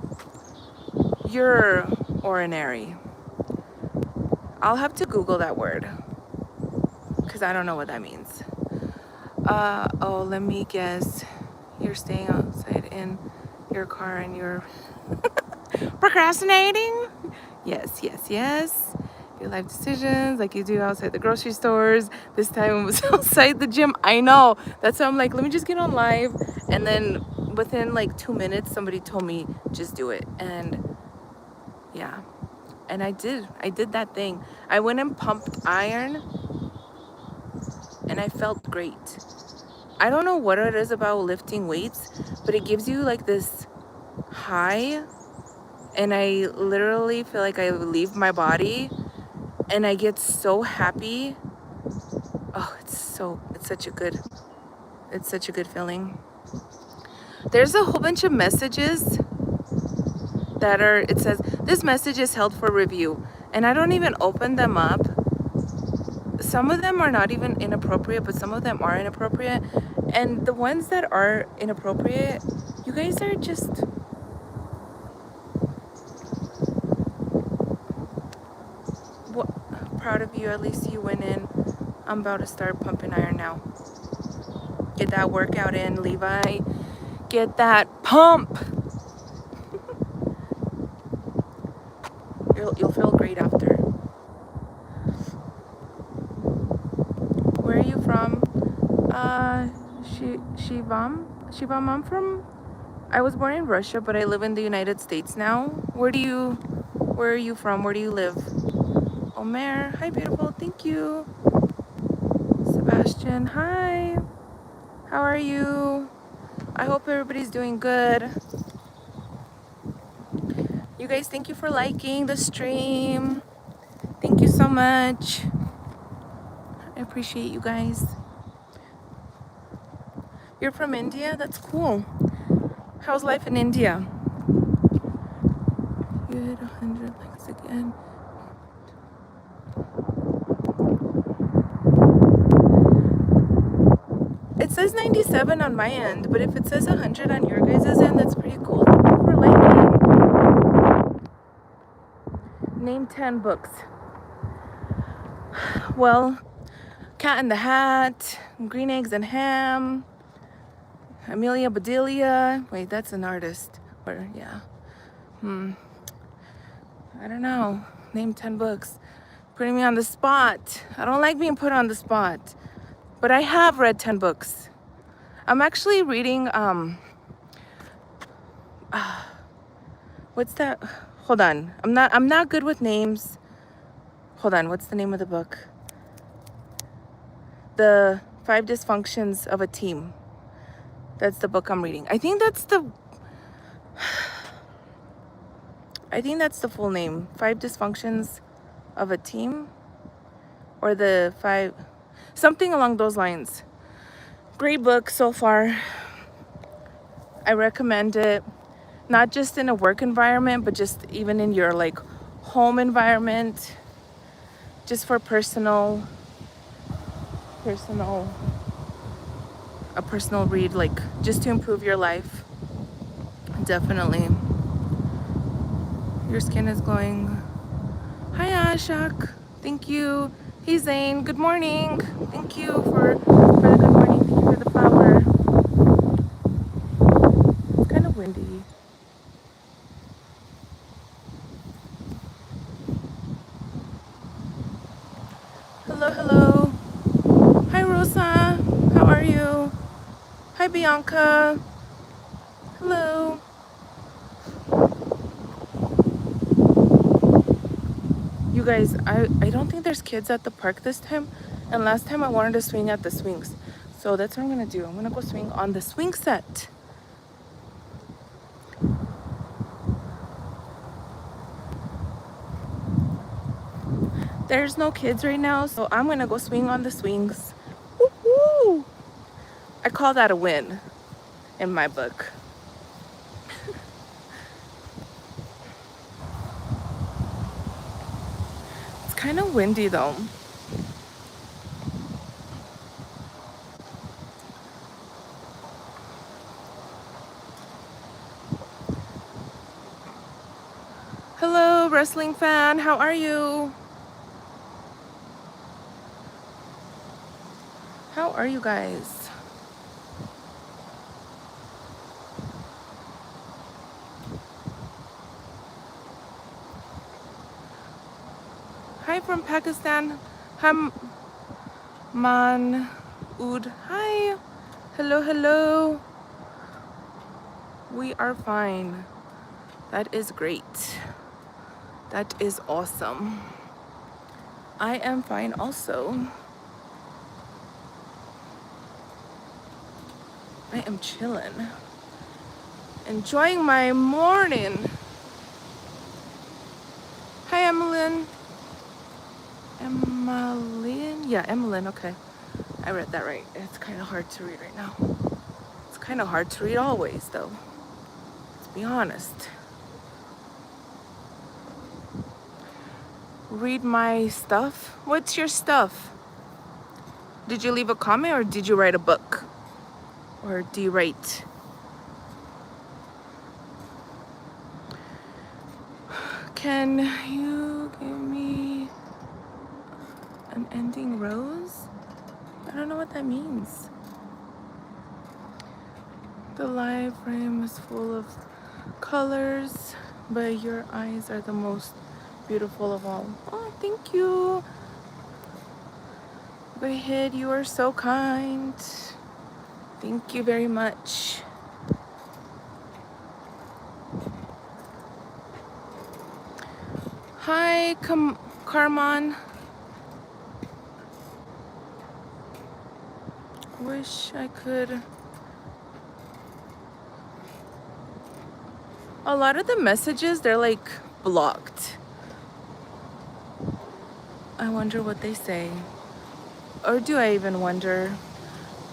You're ordinary. I'll have to Google that word because I don't know what that means. Oh, let me guess. You're staying outside in your car and you're procrastinating? Yes, yes, yes. Your life decisions like you do outside the grocery stores. This time it was outside the gym. I know. That's why I'm like, let me just get on live. And then within like 2 minutes, somebody told me, just do it. And yeah. And I did that thing. I went and pumped iron and I felt great. I don't know what it is about lifting weights, but it gives you like this high, and I literally feel like I leave my body and I get so happy. Oh, it's such a good feeling. There's a whole bunch of messages that it says this message is held for review, and I don't even open them up. Some of them are not even inappropriate, but some of them are inappropriate. And the ones that are inappropriate, you guys are just proud of you. At least you went in. I'm about to start pumping iron now. Get that workout in, Levi. Get that pump. You'll feel great after. Where are you from? Shivam, I was born in Russia, but I live in the United States now. Where are you from? Where do you live? Omer, hi beautiful, thank you. Sebastian, hi. How are you? I hope everybody's doing good. You guys, thank you for liking the stream. Thank you so much. I appreciate you guys. You're from India? That's cool. How's life in India? You hit 100 likes again. It says 97 on my end, but if it says 100 on your guys' end, that's pretty cool. Thank you for liking. Name 10 books. Well, Cat in the Hat, Green Eggs and Ham, Amelia Bedelia. Wait, that's an artist. Or yeah. I don't know. Name 10 books. Putting me on the spot. I don't like being put on the spot. But I have read 10 books. I'm actually reading what's that? Hold on. I'm not good with names. Hold on. What's the name of the book? The 5 Dysfunctions of a Team. That's the book I'm reading. I think that's the full name. 5 Dysfunctions of a Team, or the 5, something along those lines. Great book so far. I recommend it, not just in a work environment, but just even in your like home environment, just for a personal read, like just to improve your life. Definitely. Your skin is glowing. Hi Ashak, thank you. Hey Zane, good morning. Thank you for the good morning. Thank you for the flower. It's kind of windy. Hello, hello. Hi Rosa. Bianca. Hello. You guys, I don't think there's kids at the park this time. And last time I wanted to swing at the swings. So that's what I'm gonna do. I'm gonna go swing on the swing set. There's no kids right now, so I'm gonna go swing on the swings. Woo-hoo! I call that a win in my book. It's kind of windy though. Hello, wrestling fan. How are you? How are you guys? Hi from Pakistan. Ham Man Oud. Hi. Hello, hello. We are fine. That is great. That is awesome. I am fine also. I am chilling. Enjoying my morning. Hi, Emmeline. Emmeline? Yeah, Emmeline, okay. I read that right. It's kind of hard to read right now. It's kind of hard to read always, though. Let's be honest. Read my stuff? What's your stuff? Did you leave a comment or did you write a book? Or do you write? Can you give me an ending rose? I don't know what that means. The live frame is full of colors, but your eyes are the most beautiful of all. Oh, thank you. Wahid, you are so kind. Thank you very much. Hi, Carmon. Wish I could. A lot of the messages, they're like blocked. I wonder what they say. Or do I even wonder?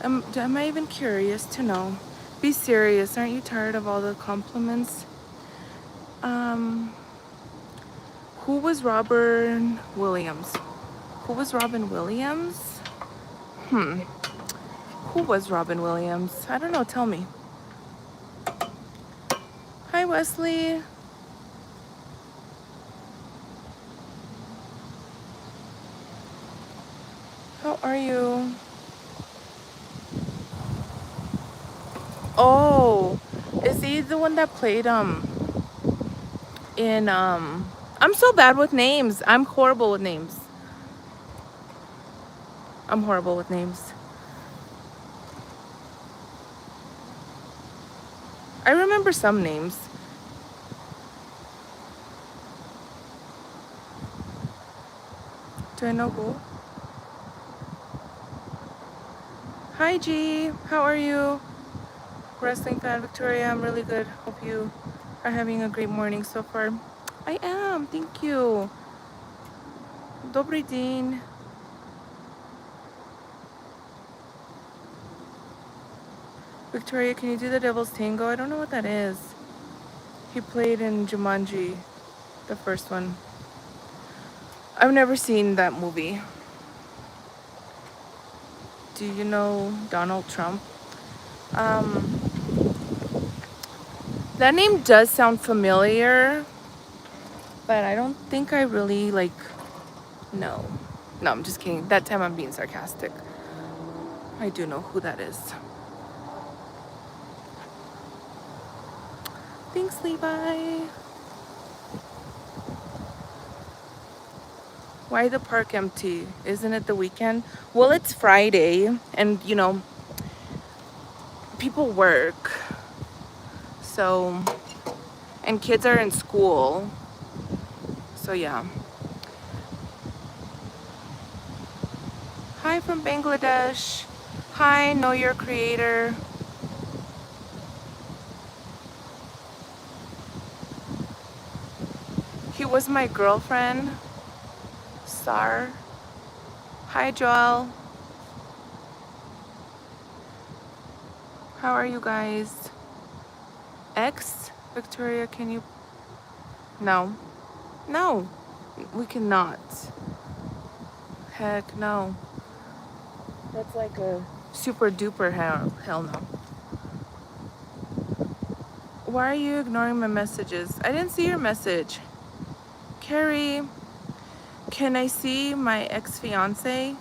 Am I even curious to know? Be serious. Aren't you tired of all the compliments? Who was Robin Williams? Who was Robin Williams? Who was Robin Williams? I don't know. Tell me. Hi, Wesley. How are you? Oh, is he the one that played in I'm so bad with names. I'm horrible with names. I'm horrible with names. I remember some names. Do I know who? Hi G, how are you? Wrestling fan Victoria, I'm really good. Hope you are having a great morning so far. I am, thank you. Dobry din. Victoria, can you do the Devil's Tango? I don't know what that is. He played in Jumanji, the first one. I've never seen that movie. Do you know Donald Trump? That name does sound familiar, but I don't think I really know. No, I'm just kidding. That time I'm being sarcastic. I do know who that is. Thanks, Levi. Why the park empty? Isn't it the weekend? Well, it's Friday, and people work, so, and kids are in school, so yeah. Hi from Bangladesh. Hi, know your creator. He was my girlfriend. Sar. Hi, Joel. How are you guys? X? Victoria, can you? No. No. We cannot. Heck no. That's like a super duper hell no. Why are you ignoring my messages? I didn't see your message. Carrie, can I see my ex-fiance?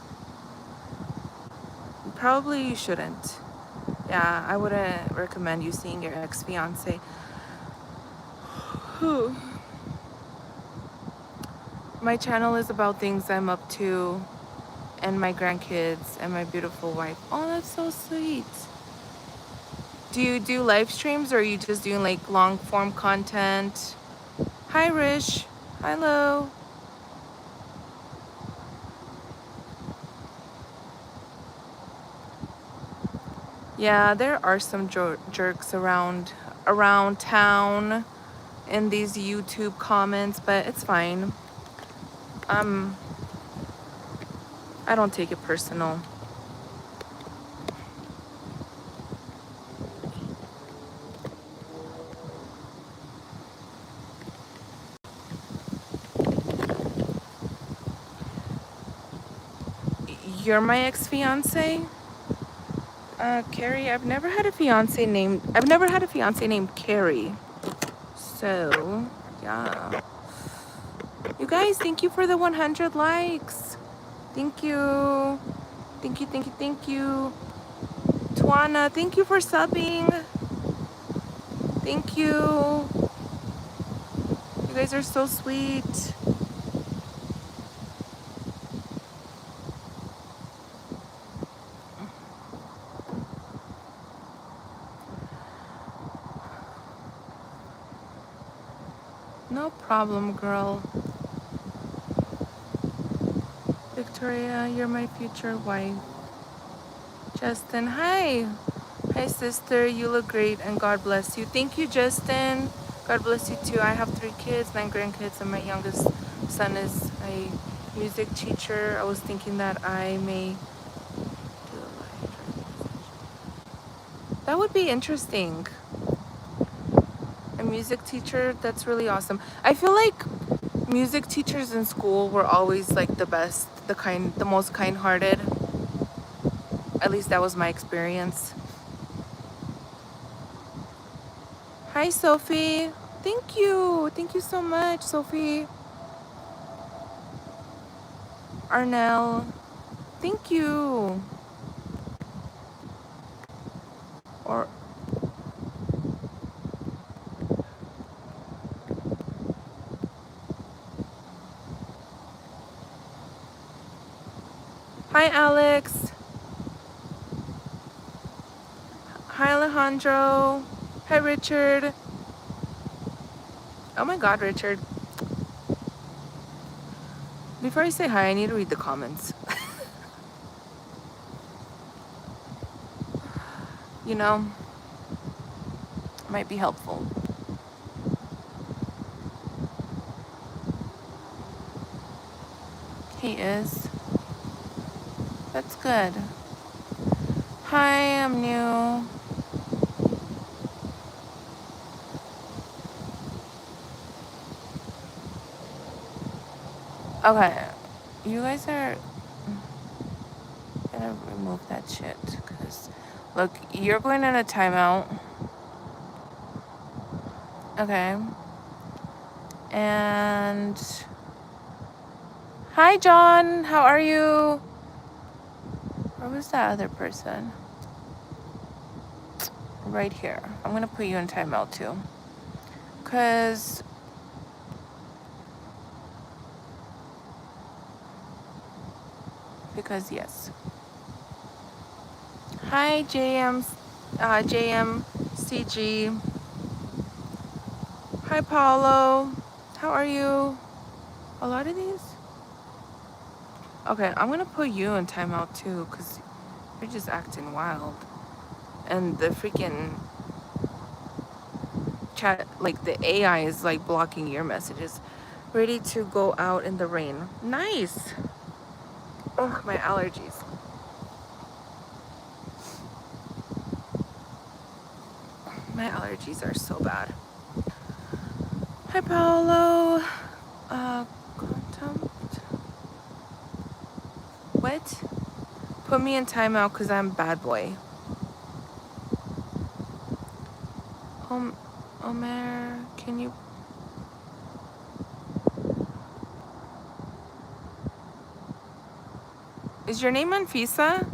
Probably you shouldn't. Yeah, I wouldn't recommend you seeing your ex-fiance. My channel is about things I'm up to and my grandkids and my beautiful wife. Oh, that's so sweet. Do you do live streams or are you just doing like long form content? Hi, Rish. Hello. Yeah, there are some jerks around town in these YouTube comments, but it's fine. I don't take it personal. You're my ex-fiance? Carrie, I've never had a fiance named Carrie. So, yeah. You guys, thank you for the 100 likes. Thank you. Thank you, thank you, thank you. Tuana, thank you for subbing. Thank you. You guys are so sweet. No problem, girl. Victoria, you're my future wife. Justin, hi. Hi, sister. You look great and God bless you. Thank you, Justin. God bless you too. I have 3 kids, 9 grandkids, and my youngest son is a music teacher. I was thinking that I may do a live. That would be interesting. A music teacher, that's really awesome. I feel like music teachers in school were always like the best, the most kind-hearted. At least that was my experience. Hi, Sophie. Thank you. Thank you so much, Sophie. Arnell. Thank you. Or hi, Alex. Hi, Alejandro. Hi, Richard. Oh my God, Richard. Before I say hi, I need to read the comments. You know, might be helpful. He is. That's good. Hi, I'm new. Okay, you guys are gonna remove that shit, because look, you're going in a timeout. Okay. And hi, John. How are you? Where was that other person? Right here. I'm gonna put you in timeout too. Because yes. Hi, JM. JMCG. Hi, Paulo. How are you? A lot of these? Okay, I'm gonna put you in timeout too, because you're just acting wild. And the freaking chat, like the AI is like blocking your messages. Ready to go out in the rain. Nice. Oh, my allergies. My allergies are so bad. Hi, Paolo. Quantum. What? Put me in timeout because I'm bad boy. Omer, can you? Is your name Anfisa?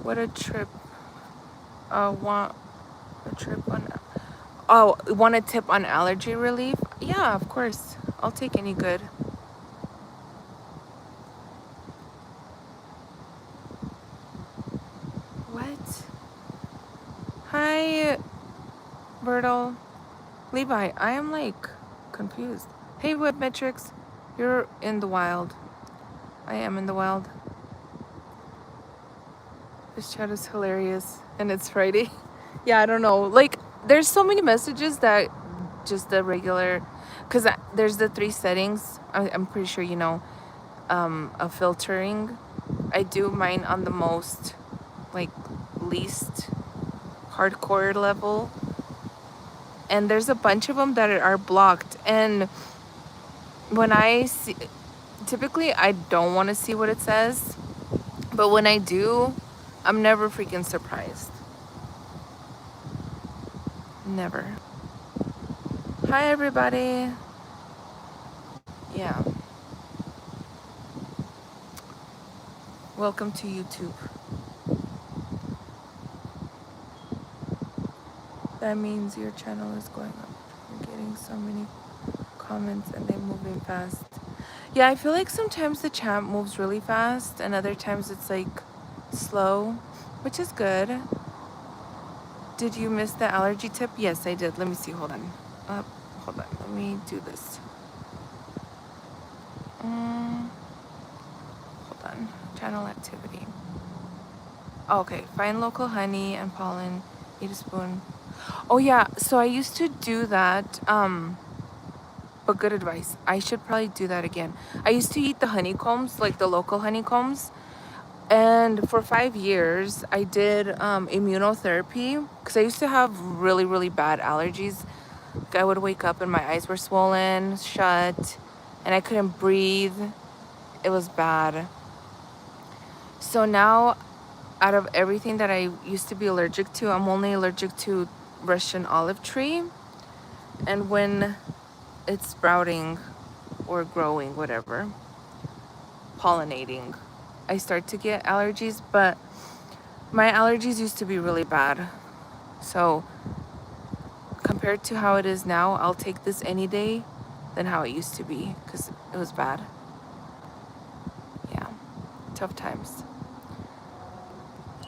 What a trip. Want a trip on. Oh, want a tip on allergy relief? Yeah, of course. I'll take any good. What? Hi, Bertle. Levi, I am like confused. Hey, Webmetrics. You're in the wild. I am in the wild. This chat is hilarious. And it's Friday. Yeah, I don't know. Like, there's so many messages that just the regular. Because there's the 3 settings. I'm pretty sure you know. Of filtering. I do mine on the most, like, least hardcore level. And there's a bunch of them that are blocked. And when I see. Typically, I don't want to see what it says. But when I do, I'm never freaking surprised. Never. Hi, everybody. Yeah. Welcome to YouTube. That means your channel is going up. You're getting so many comments and they're moving fast. Yeah, I feel like sometimes the chat moves really fast and other times it's like slow, which is good. Did you miss the allergy tip? Yes, I did. Let me see. Hold on. Hold on. Let me do this. Hold on. Channel activity. Okay. Find local honey and pollen. Eat a spoon. Oh yeah. So I used to do that. But good advice. I should probably do that again. I used to eat the honeycombs, like the local honeycombs. And for 5 years, I did immunotherapy because I used to have really, really bad allergies. Like I would wake up and my eyes were swollen, shut, and I couldn't breathe. It was bad. So now, out of everything that I used to be allergic to, I'm only allergic to Russian olive tree. And when it's sprouting or growing, whatever, pollinating, I start to get allergies. But my allergies used to be really bad. So compared to how it is now, I'll take this any day than how it used to be because it was bad. Yeah, tough times.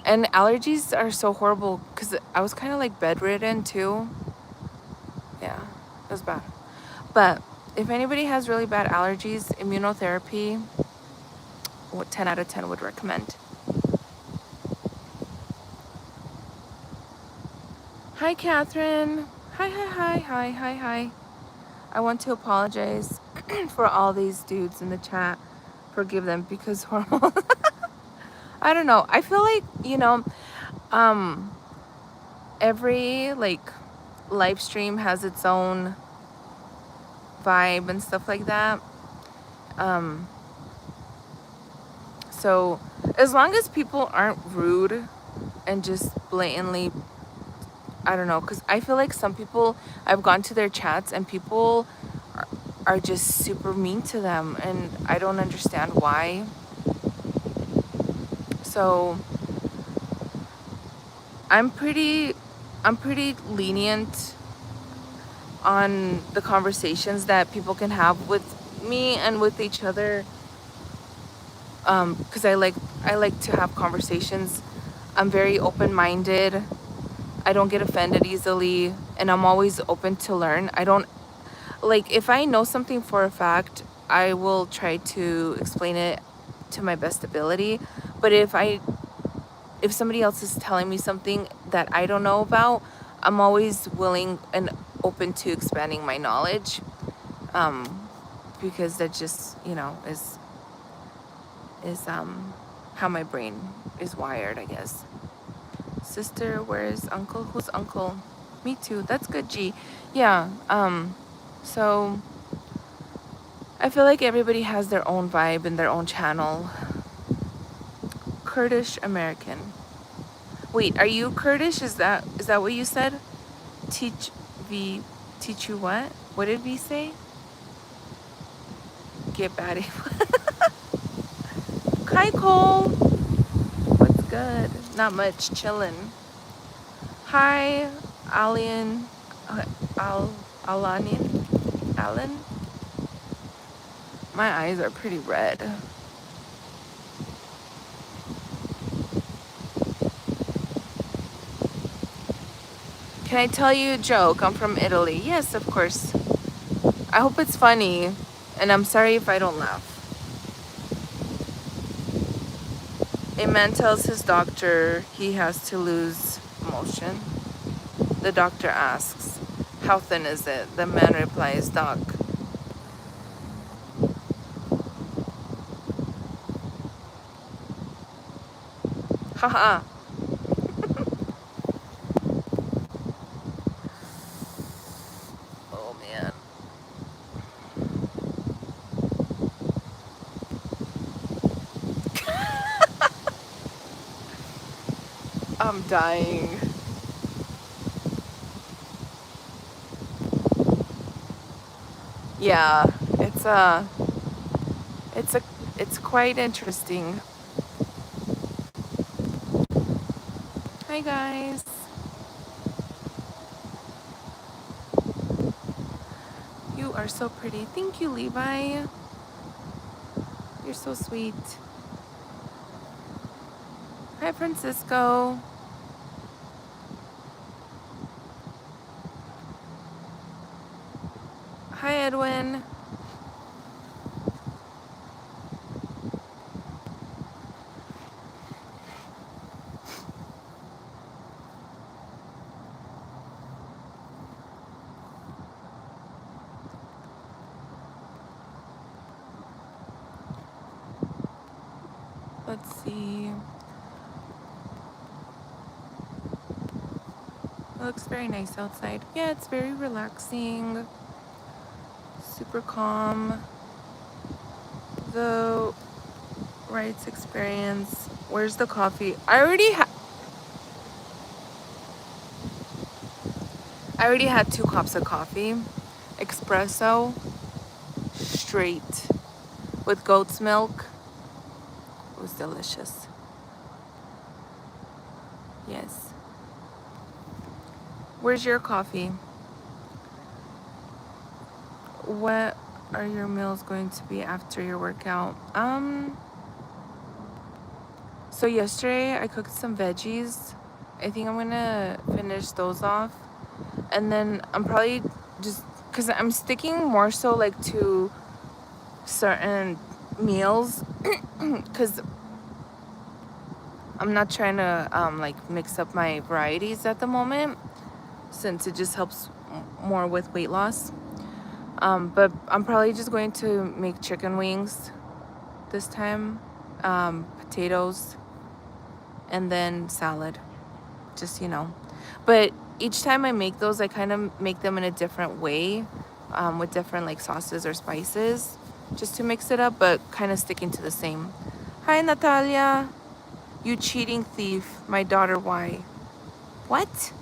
And allergies are so horrible because I was kind of like bedridden too. Yeah, it was bad. But if anybody has really bad allergies, immunotherapy, 10 out of 10 would recommend. Hi, Catherine. Hi. I want to apologize for all these dudes in the chat. Forgive them because hormones. I don't know. I feel like, every like live stream has its own vibe and stuff like that. So as long as people aren't rude and just blatantly, I don't know, because I feel like some people, I've gone to their chats and people are just super mean to them and I don't understand why. So I'm pretty I'm pretty lenient on the conversations that people can have with me and with each other, because I like to have conversations. I'm very open-minded. I don't get offended easily, and I'm always open to learn. I don't like, if I know something for a fact, I will try to explain it to my best ability. But if somebody else is telling me something that I don't know about, I'm always willing and open to expanding my knowledge, because that just, is how my brain is wired, I guess. Sister, where's uncle? Who's uncle? Me too. That's good, G. Yeah. So I feel like everybody has their own vibe and their own channel. Kurdish American. Wait, are you Kurdish? Is that what you said? Teach V teach you what? What did we say? Get batty. Hi Cole. What's good? Not much, chillin'. Hi, Alian. Alanin. Alan. My eyes are pretty red. Can I tell you a joke? I'm from Italy. Yes, of course. I hope it's funny, and I'm sorry if I don't laugh. A man tells his doctor he has to lose motion. The doctor asks, "How thin is it?" The man replies, "Doc." Haha. Oh man. I'm dying. Yeah, it's it's a it's quite interesting. Hi guys. You are so pretty. Thank you, Levi. You're so sweet. Hi, Francisco. Hi, Edwin. Let's see. It looks very nice outside. Yeah, it's very relaxing. Super calm. The rides experience. Where's the coffee? I already had 2 cups of coffee. Espresso. Straight. With goat's milk. It was delicious. Yes. Where's your coffee? What are your meals going to be after your workout? So yesterday I cooked some veggies. I think I'm gonna finish those off. And then I'm probably just, because I'm sticking more so like to certain meals, because I'm not trying to like mix up my varieties at the moment, since it just helps more with weight loss. But I'm probably just going to make chicken wings this time, potatoes, and then salad, just, But each time I make those, I kind of make them in a different way, with different like sauces or spices, just to mix it up, but kind of sticking to the same. Hi, Natalia. You cheating thief. My daughter, why? What?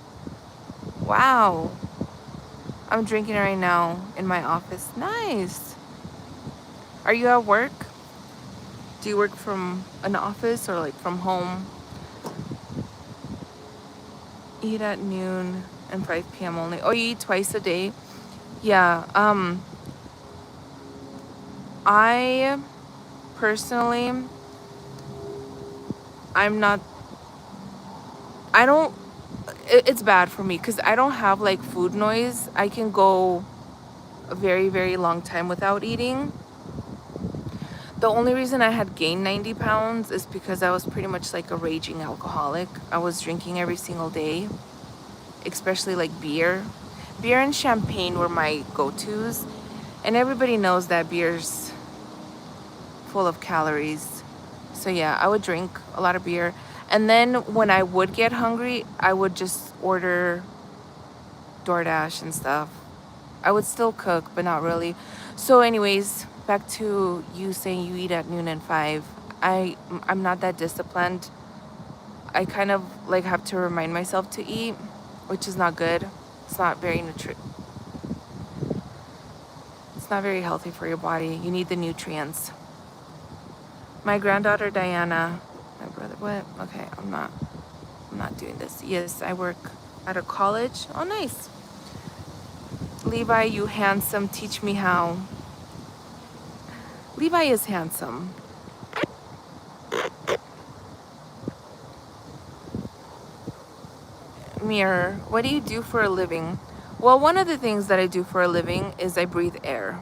Wow. I'm drinking right now in my office. Nice. Are you at work? Do you work from an office or like from home? Eat at noon and 5 p.m. only. Oh, you eat twice a day? Yeah. I personally, I'm not, I don't, it's bad for me because I don't have like food noise. I can go a very, very long time without eating. The only reason I had gained 90 pounds is because I was pretty much like a raging alcoholic. I was drinking every single day, especially like beer. Beer and champagne were my go-tos. And everybody knows that beer's full of calories. So yeah, I would drink a lot of beer. And then when I would get hungry, I would just order DoorDash and stuff. I would still cook, but not really. So anyways, back to you saying you eat at noon and 5. I'm not that disciplined. I kind of like have to remind myself to eat, which is not good. It's not very it's not very healthy for your body. You need the nutrients. My granddaughter Diana, my brother, what? Okay, I'm not doing this. Yes, I work at a college. Oh, nice. Levi, you handsome. Teach me how. Levi is handsome. Mirror, what do you do for a living? Well, one of the things that I do for a living is I breathe air.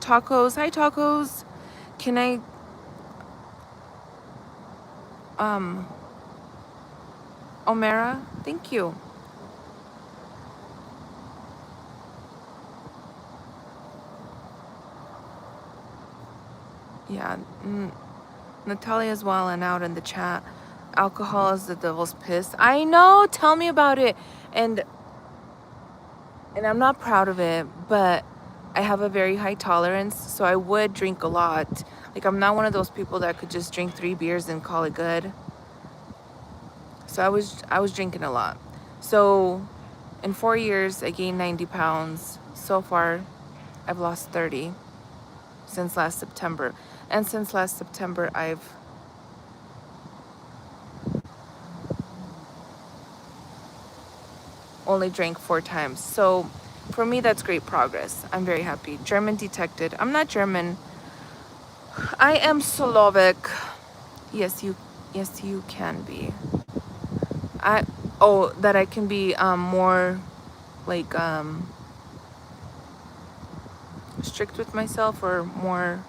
Tacos, hi tacos. Can I, Omera, thank you. Yeah, Natalia's wilding out in the chat. Alcohol is the devil's piss. I know, tell me about it. And I'm not proud of it, but I have a very high tolerance, so I would drink a lot. Like, I'm not one of those people that could just drink 3 beers and call it good. So I was drinking a lot. So in 4 years, I gained 90 pounds. So far, I've lost 30 since last September. And since last September, I've only drank 4 times. So for me, that's great progress. I'm very happy. German detected. I'm not German. I am Slovak. Yes, you can be. That I can be more like strict with myself, or more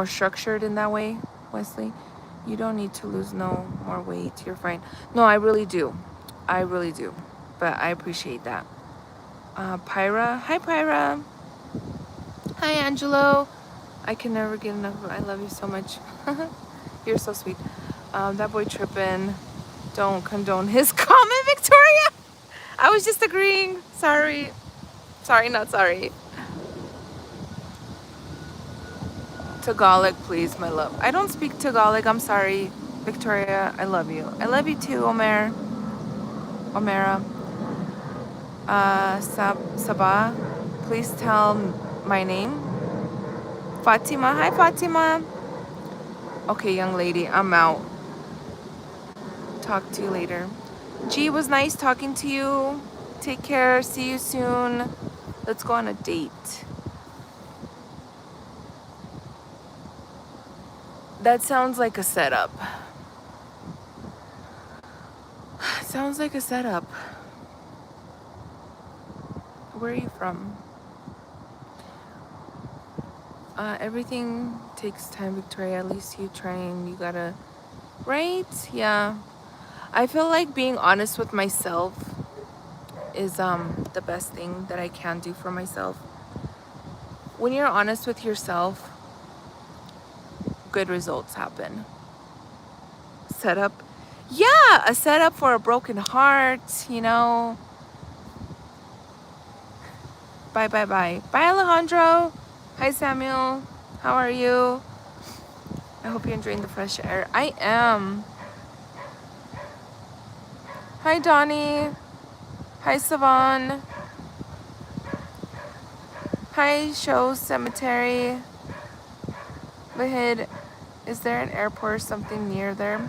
structured in that way, Wesley. You don't need to lose no more weight. You're fine. No, I really do. I really do. But I appreciate that. Pyra. Hi, Pyra. Hi, Angelo. I can never get enough. I love you so much. You're so sweet. That boy tripping. Don't condone his comment, Victoria. I was just agreeing. Sorry. Sorry, not sorry. Tagalog, please, my love. I don't speak Tagalog. I'm sorry, Victoria. I love you. I love you too, Omera. Sabah, please tell my name. Fatima. Hi, Fatima. Okay, young lady, I'm out. Talk to you later. G, it was nice talking to you. Take care. See you soon. Let's go on a date. That sounds like a setup. Sounds like a setup. Where are you from? Everything takes time, Victoria. At least you trying. You gotta, right? Yeah. I feel like being honest with myself is the best thing that I can do for myself. When you're honest with yourself, good results happen. Setup. Yeah, a setup for a broken heart, you know. Bye, bye, bye. Bye, Alejandro. Hi, Samuel. How are you? I hope you're enjoying the fresh air. I am. Hi, Donnie. Hi, Savon. Hi, Show Cemetery. Lahid. Is there an airport or something near there?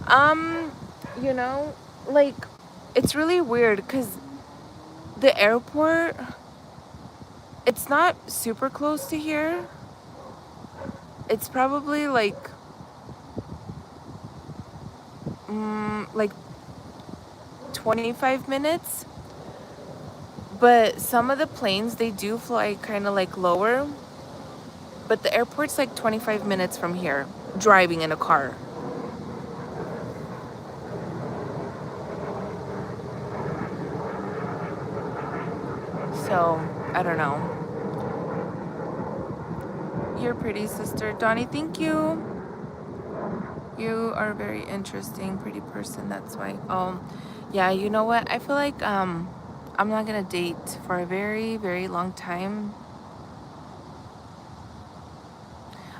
Um, you know, like, it's really weird because the airport, it's not super close to here. It's probably like 25 minutes. But some of the planes, they do fly kind of like lower. But the airport's like 25 minutes from here, driving in a car. So, I don't know. You're pretty, sister. Donnie, thank you. You are a very interesting, pretty person. That's why. Yeah, you know what? I feel like I'm not gonna date for a very, very long time.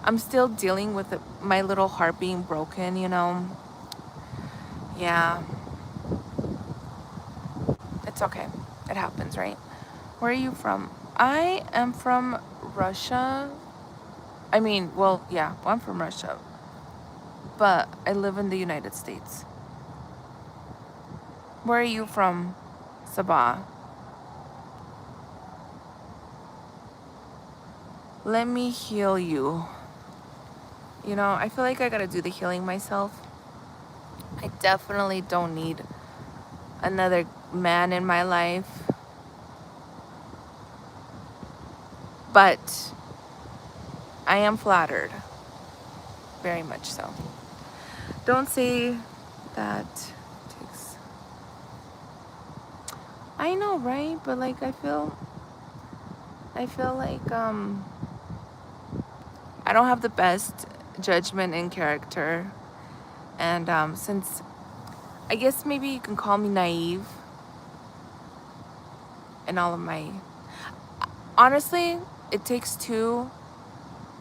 I'm still dealing with my little heart being broken, you know. Yeah, it's okay. It happens, right? Where are you from? I am from Russia. I mean, well, yeah, well, I'm from Russia, but I live in the United States. Where are you from, Sabah? Let me heal you. You know, I feel like I gotta do the healing myself. I definitely don't need another man in my life. But I am flattered. Very much so. Don't say that takes... I know, right? But like I feel like I don't have the best judgment in character. And since I guess maybe you can call me naive in all of my... Honestly, it takes two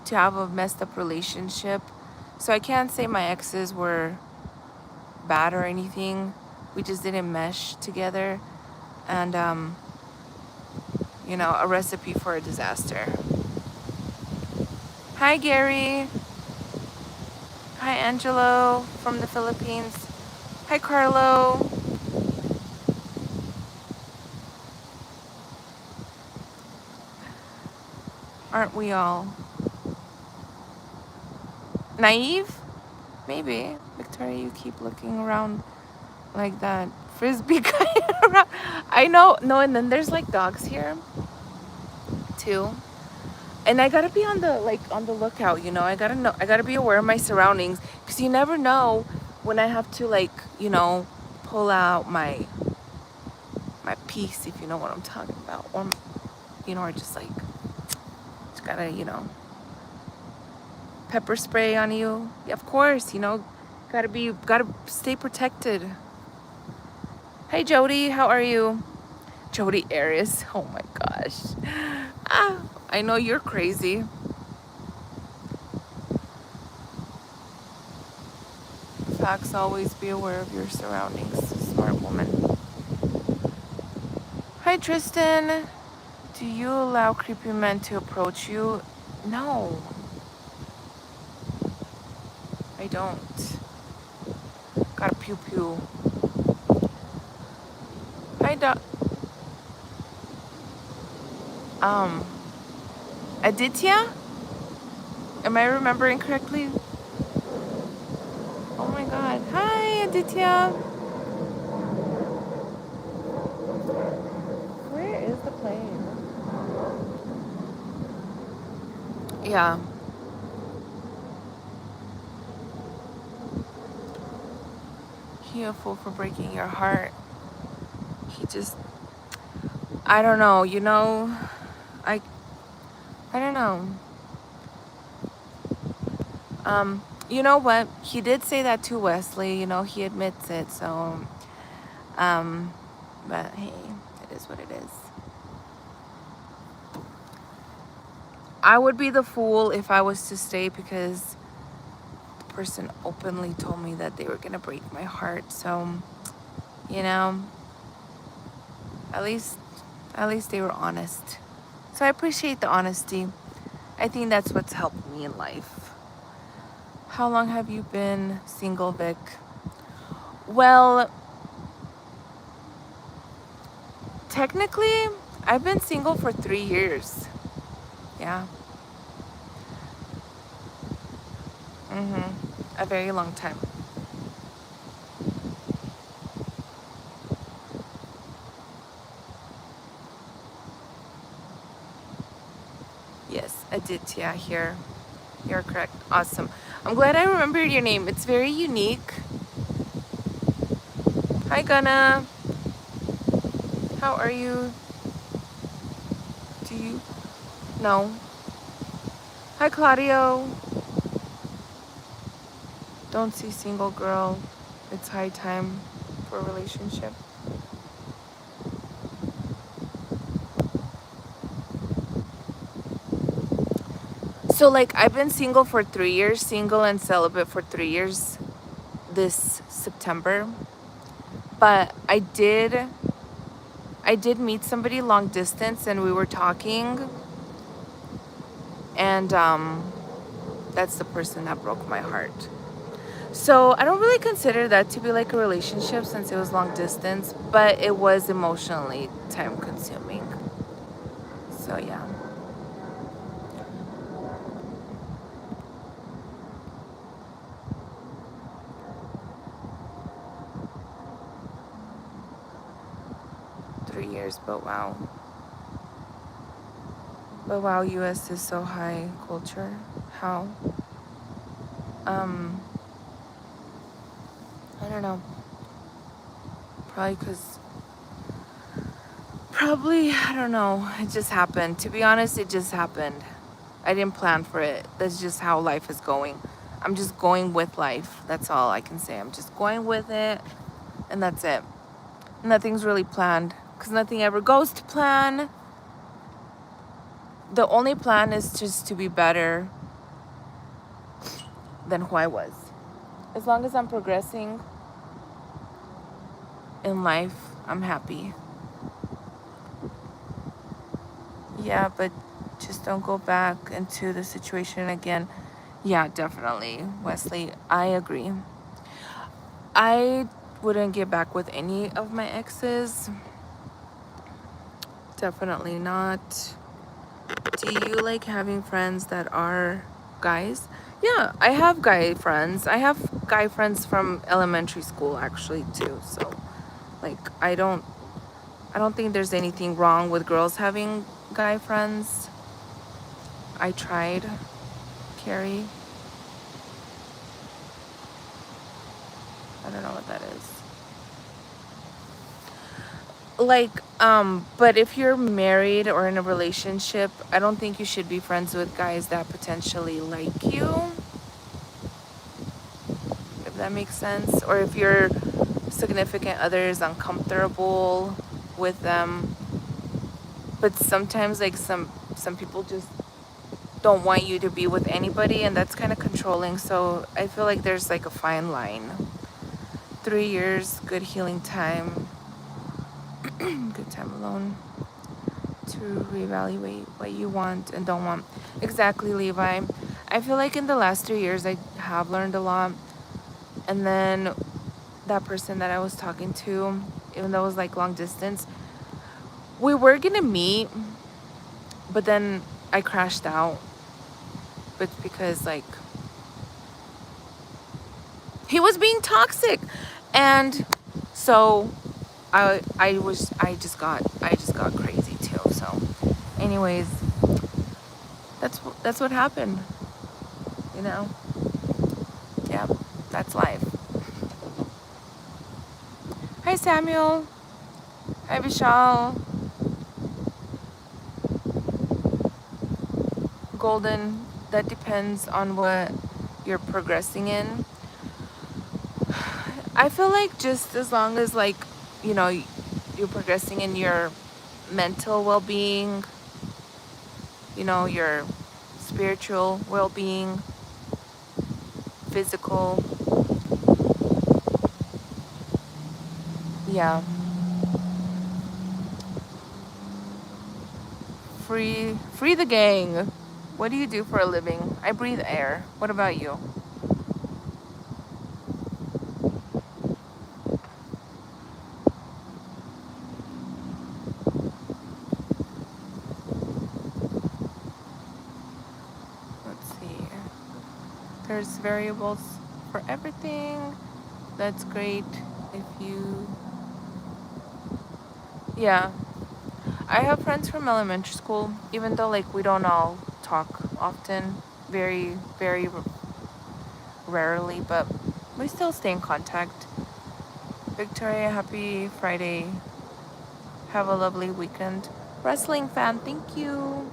to have a messed up relationship. So I can't say my exes were bad or anything. We just didn't mesh together. And, you know, a recipe for a disaster. Hi, Gary. Hi, Angelo from the Philippines. Hi, Carlo. Aren't we all naive? Maybe. Victoria, you keep looking around like that frisbee guy around. I know. No, and then there's like dogs here too. And I gotta be on the lookout, you know. I gotta be aware of my surroundings, because you never know when I have to, like, you know, pull out my piece, if you know what I'm talking about, or, you know, or just like, just gotta, you know, pepper spray on you. Yeah, of course, you know, gotta stay protected. Hey, Jody, how are you? Jody Arias. Oh my gosh. I know you're crazy. Facts, always be aware of your surroundings. Smart woman. Hi, Tristan. Do you allow creepy men to approach you? No, I don't. Got a pew pew. Hi, um, Aditya? Am I remembering correctly? Oh my god. Hi, Aditya. Where is the plane? Yeah. He a fool for breaking your heart. He just... I don't know, you know, I don't know. You know what? He did say that to Wesley, you know, he admits it, so, but hey, it is what it is. I would be the fool if I was to stay, because the person openly told me that they were gonna break my heart, so, you know, at least they were honest. So I appreciate the honesty. I think that's what's helped me in life. How long have you been single, Vic? Well, technically, I've been single for 3 years. Yeah. A very long time. Yes, I did. Yeah, here. You're correct. Awesome. I'm glad I remembered your name. It's very unique. Hi, Gunna. How are you? Do you? No. Hi, Claudio. Don't see single girl. It's high time for a relationship. So, like, I've been single for 3 years, single and celibate for 3 years this September. But I did meet somebody long distance and we were talking, and that's the person that broke my heart. So I don't really consider that to be like a relationship since it was long distance, but it was emotionally time consuming. So yeah. Years, but wow. But wow, US is so high culture. How? I don't know. Probably, I don't know. It just happened. To be honest, it just happened. I didn't plan for it. That's just how life is going. I'm just going with life. That's all I can say. I'm just going with it, and that's it. Nothing's really planned because nothing ever goes to plan. The only plan is just to be better than who I was. As long as I'm progressing in life, I'm happy. Yeah, but just don't go back into the situation again. Yeah, definitely, Wesley. I agree. I wouldn't get back with any of my exes. Definitely not. Do you like having friends that are guys? Yeah, I have guy friends. I have guy friends from elementary school actually too. So, like, I don't think there's anything wrong with girls having guy friends. I tried, Carrie. I don't know what that is. Like, but if you're married or in a relationship, I don't think you should be friends with guys that potentially like you, if that makes sense. Or if your significant other is uncomfortable with them. But sometimes, like, some people just don't want you to be with anybody, and that's kind of controlling. So I feel like there's like a fine line. 3 years, good healing time. Good time alone to reevaluate what you want and don't want. Exactly, Levi. I feel like in the last 3 years I have learned a lot. And then that person that I was talking to, even though it was like long distance, we were gonna meet, but then I crashed out. But because, like, he was being toxic, and so I just got crazy too. So, anyways, that's what happened. You know. Yeah, that's life. Hi, Samuel. Hi, Vishal. Golden. That depends on what you're progressing in. I feel like just as long as, like, you know, you're progressing in your mental well-being, you know, your spiritual well-being, physical, yeah. Free the gang. What do you do for a living? I breathe air. What about you? There's variables for everything. That's great if you... Yeah. I have friends from elementary school, even though like we don't all talk often, very, very rarely, but we still stay in contact. Victoria, happy Friday. Have a lovely weekend. Wrestling fan, thank you.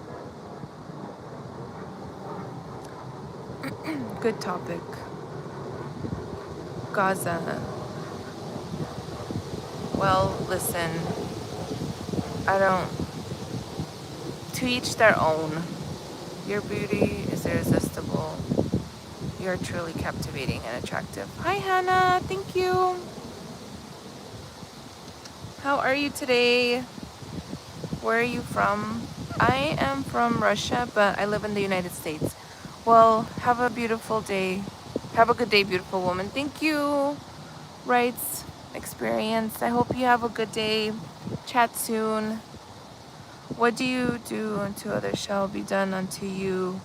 Good topic. Gaza. Well, listen, I don't... To each their own. Your beauty is irresistible. You're truly captivating and attractive. Hi, Hannah. Thank you. How are you today? Where are you from? I am from Russia, but I live in the United States. Well, have a beautiful day. Have a good day, beautiful woman. Thank you. Rights experience. I hope you have a good day. Chat soon. What do you do unto others shall be done unto you?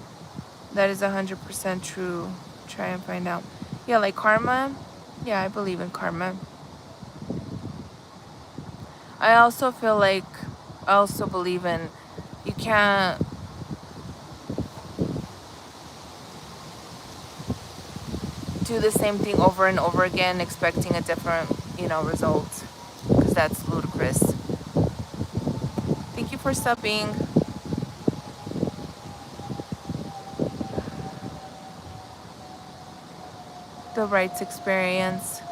That is 100% true. Try and find out. Yeah, like karma. Yeah, I believe in karma. I also feel like, I also believe in, you can't do the same thing over and over again expecting a different, result. Because that's ludicrous. Thank you for subbing. The rights experience.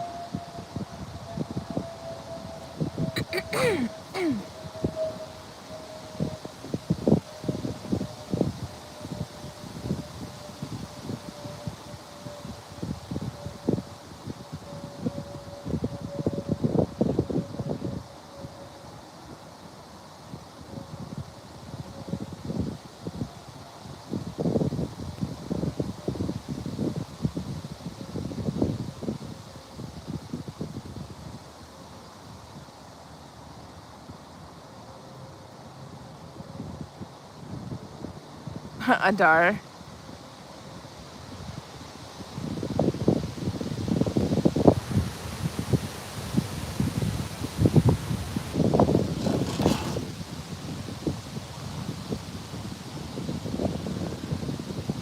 Adar.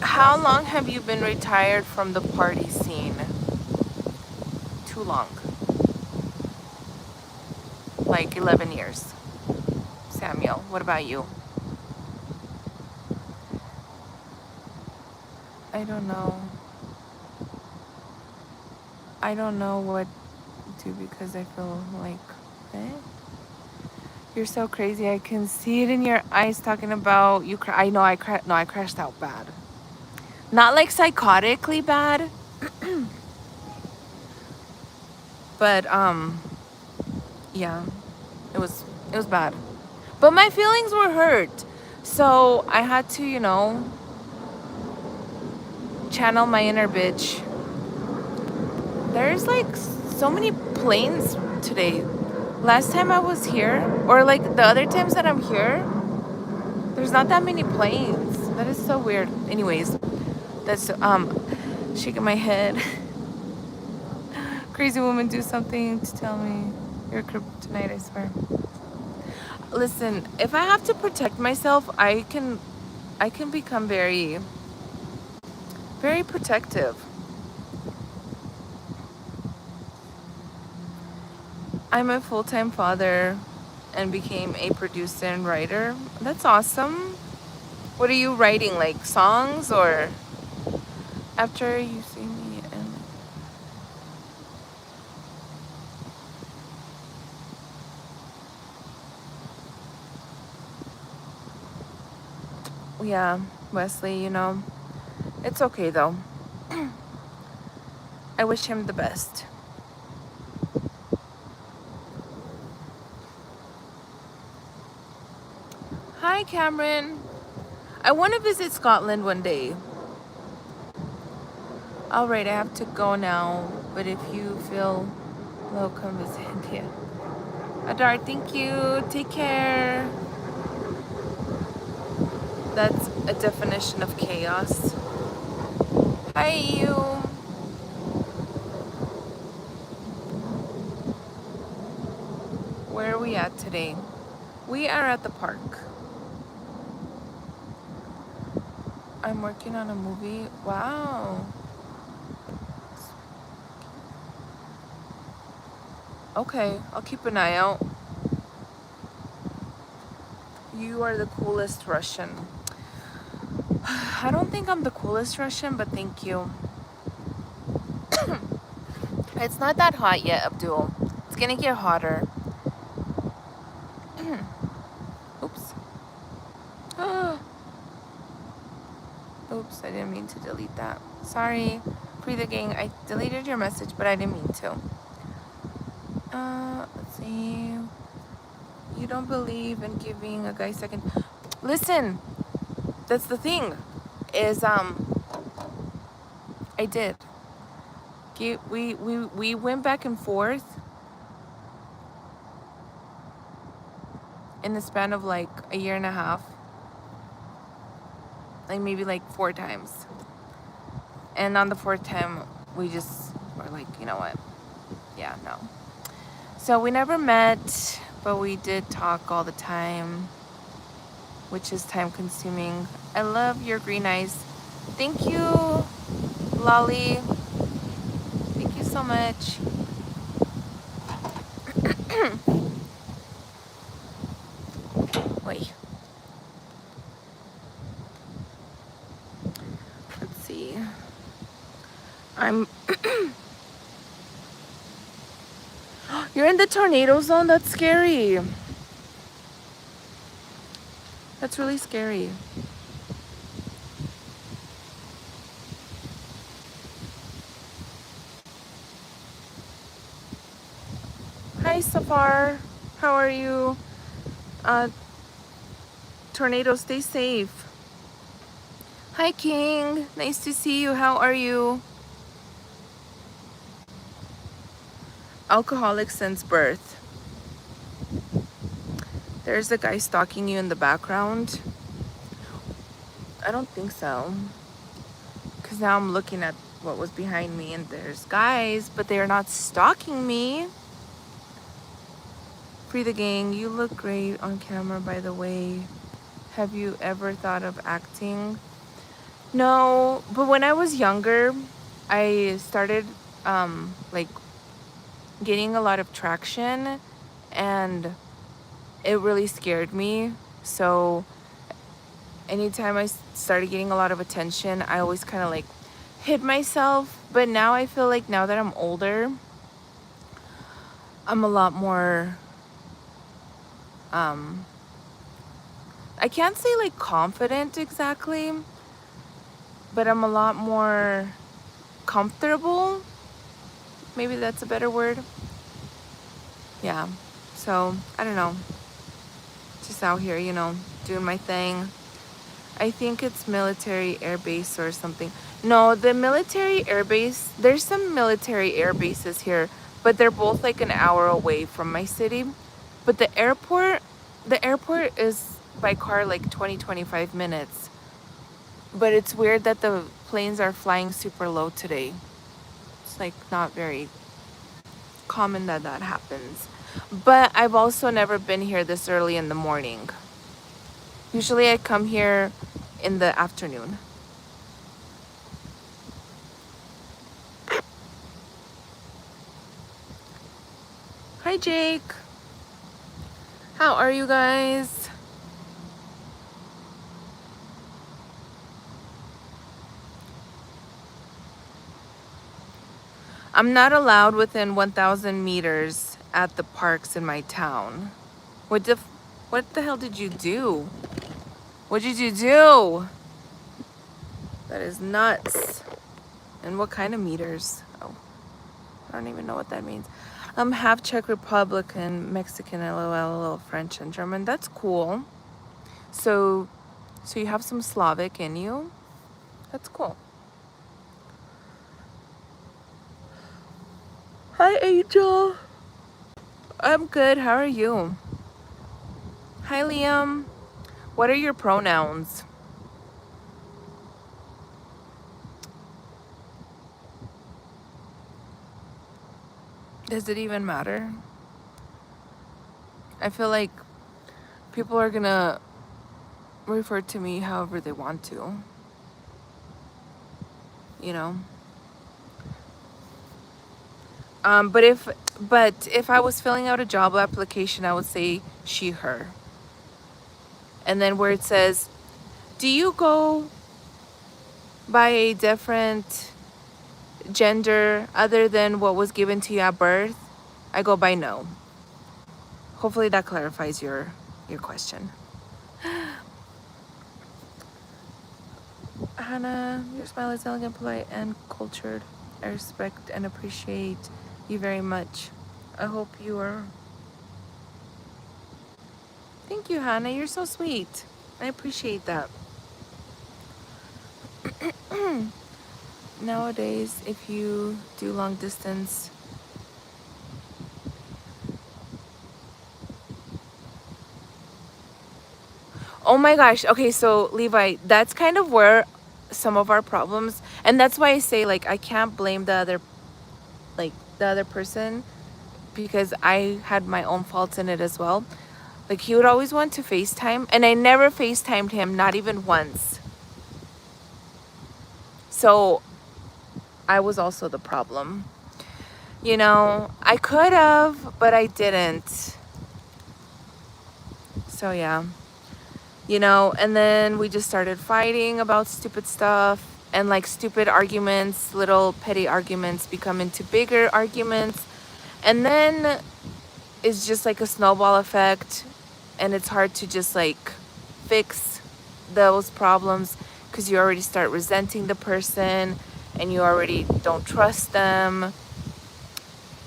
How long have you been retired from the party scene? Too long. Like 11 years. Samuel, what about you? I don't know. I don't know what to do because I feel like, eh? You're so crazy. I can see it in your eyes talking about you. I know I crashed out bad. Not like psychotically bad, but yeah, it was bad. But my feelings were hurt, so I had to, channel my inner bitch. There's like so many planes today. Last time I was here, or like the other times that I'm here, there's not that many planes. That is so weird. Anyways, that's shaking my head. Crazy woman, do something to tell me you're kryptonite, I swear. Listen, if I have to protect myself, I can become very, very protective. I'm a full-time father and became a producer and writer. That's awesome. What are you writing, like songs or after you see me? And yeah, Wesley, it's okay though. I wish him the best. Hi, Cameron. I want to visit Scotland one day. All right, I have to go now, but if you feel low, come visit India. Adar, thank you. Take care. That's a definition of chaos. Hi, you. Where are we at today? We are at the park. I'm working on a movie. Wow. Okay, I'll keep an eye out. You are the coolest Russian. I don't think I'm the coolest Russian, but thank you. It's not that hot yet, Abdul. It's gonna get hotter. Oops. Oops, I didn't mean to delete that. Sorry. Free the gang. I deleted your message, but I didn't mean to. Let's see. You don't believe in giving a guy second. Listen, that's the thing. Is I did. We went back and forth in the span of like a year and a half. Like maybe like 4 times. And on the 4th time, we just were like, you know what? Yeah, no. So we never met, but we did talk all the time, which is time consuming. I love your green eyes. Thank you, Lolly. Thank you so much. Wait. Let's see. You're in the tornado zone? That's scary. That's really scary. Hi, Safar. How are you? Tornado, stay safe. Hi, King. Nice to see you. How are you? Alcoholic since birth. There's a guy stalking you in the background. I don't think so. Because now I'm looking at what was behind me and there's guys, but they are not stalking me. Free the gang. You look great on camera, by the way. Have you ever thought of acting? No, but when I was younger, I started like getting a lot of traction and it really scared me. So anytime I started getting a lot of attention, I always kind of like hid myself. But now I feel like now that I'm older, I'm a lot more I can't say like confident exactly, but I'm a lot more comfortable. Maybe that's a better word. Yeah. So, I don't know. Just out here, you know, doing my thing. I think it's military air base or something. No, the military air base, there's some military air bases here, but they're both like an hour away from my city. But the airport is by car like 25 minutes. But it's weird that the planes are flying super low today. It's like not very common that that happens. But I've also never been here this early in the morning. Usually I come here in the afternoon. Hi, Jake. How are you guys? I'm not allowed within 1,000 meters at the parks in my town. What the hell did you do? What did you do? That is nuts. And what kind of meters? Oh, I don't even know what that means. I'm half Czech Republican, Mexican, LOL, a little French and German. That's cool. So you have some Slavic in you? That's cool. Hi, Angel. I'm good. How are you? Hi, Liam. What are your pronouns? Does it even matter? I feel like people are gonna refer to me however they want to, you know? But if I was filling out a job application, I would say she, her. And then where it says, do you go by a different gender other than what was given to you at birth? I go by no. Hopefully that clarifies your question. Hannah, your smile is elegant, polite, and cultured. I respect and appreciate you very much. I hope you are. Thank you, Hannah. You're so sweet. I appreciate that. Nowadays, if you do long distance, oh my gosh. Okay, so Levi, that's kind of where some of our problems, and that's why I say, like, I can't blame the other person, because I had my own faults in it as well. Like, he would always want to FaceTime, and I never FaceTimed him, not even once. So I was also the problem. You know, I could have, but I didn't. So yeah. You know, and then we just started fighting about stupid stuff, and like stupid arguments, little petty arguments become into bigger arguments. And then it's just like a snowball effect, and it's hard to just like fix those problems because you already start resenting the person and you already don't trust them,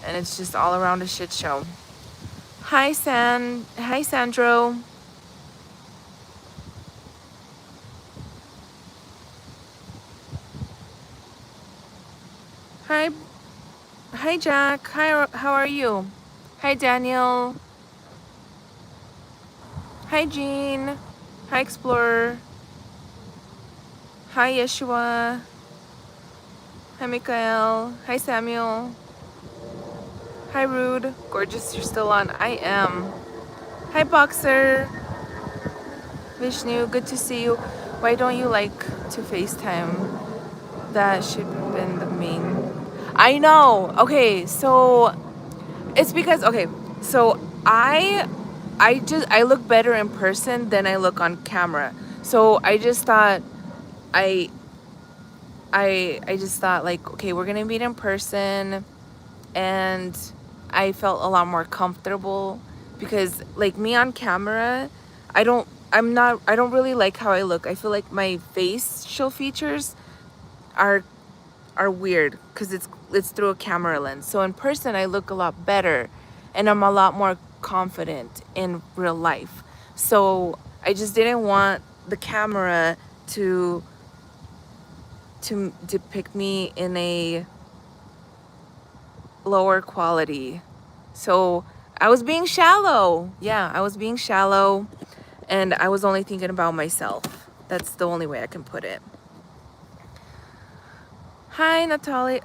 and it's just all around a shit show. Hi Sandro. Hi Jack. Hi, how are you? Hi Daniel. Hi Jean. Hi Explorer. Hi Yeshua. Hi Mikael. Hi Samuel. Hi Rude. Gorgeous, you're still on. I am. Hi Boxer. Vishnu, good to see you. Why don't you like to FaceTime? That should have been the main. I know. Okay, so it's because, okay, so I look better in person than I look on camera. So I just thought I just thought, like, okay, we're gonna meet in person, and I felt a lot more comfortable because, like, me on camera, I don't really like how I look. I feel like my facial features are weird because it's through a camera lens. So in person I look a lot better, and I'm a lot more confident in real life. So I just didn't want the camera to depict me in a lower quality. So I was being shallow. Yeah, I was being shallow, and I was only thinking about myself. That's the only way I can put it. Hi, Natalie.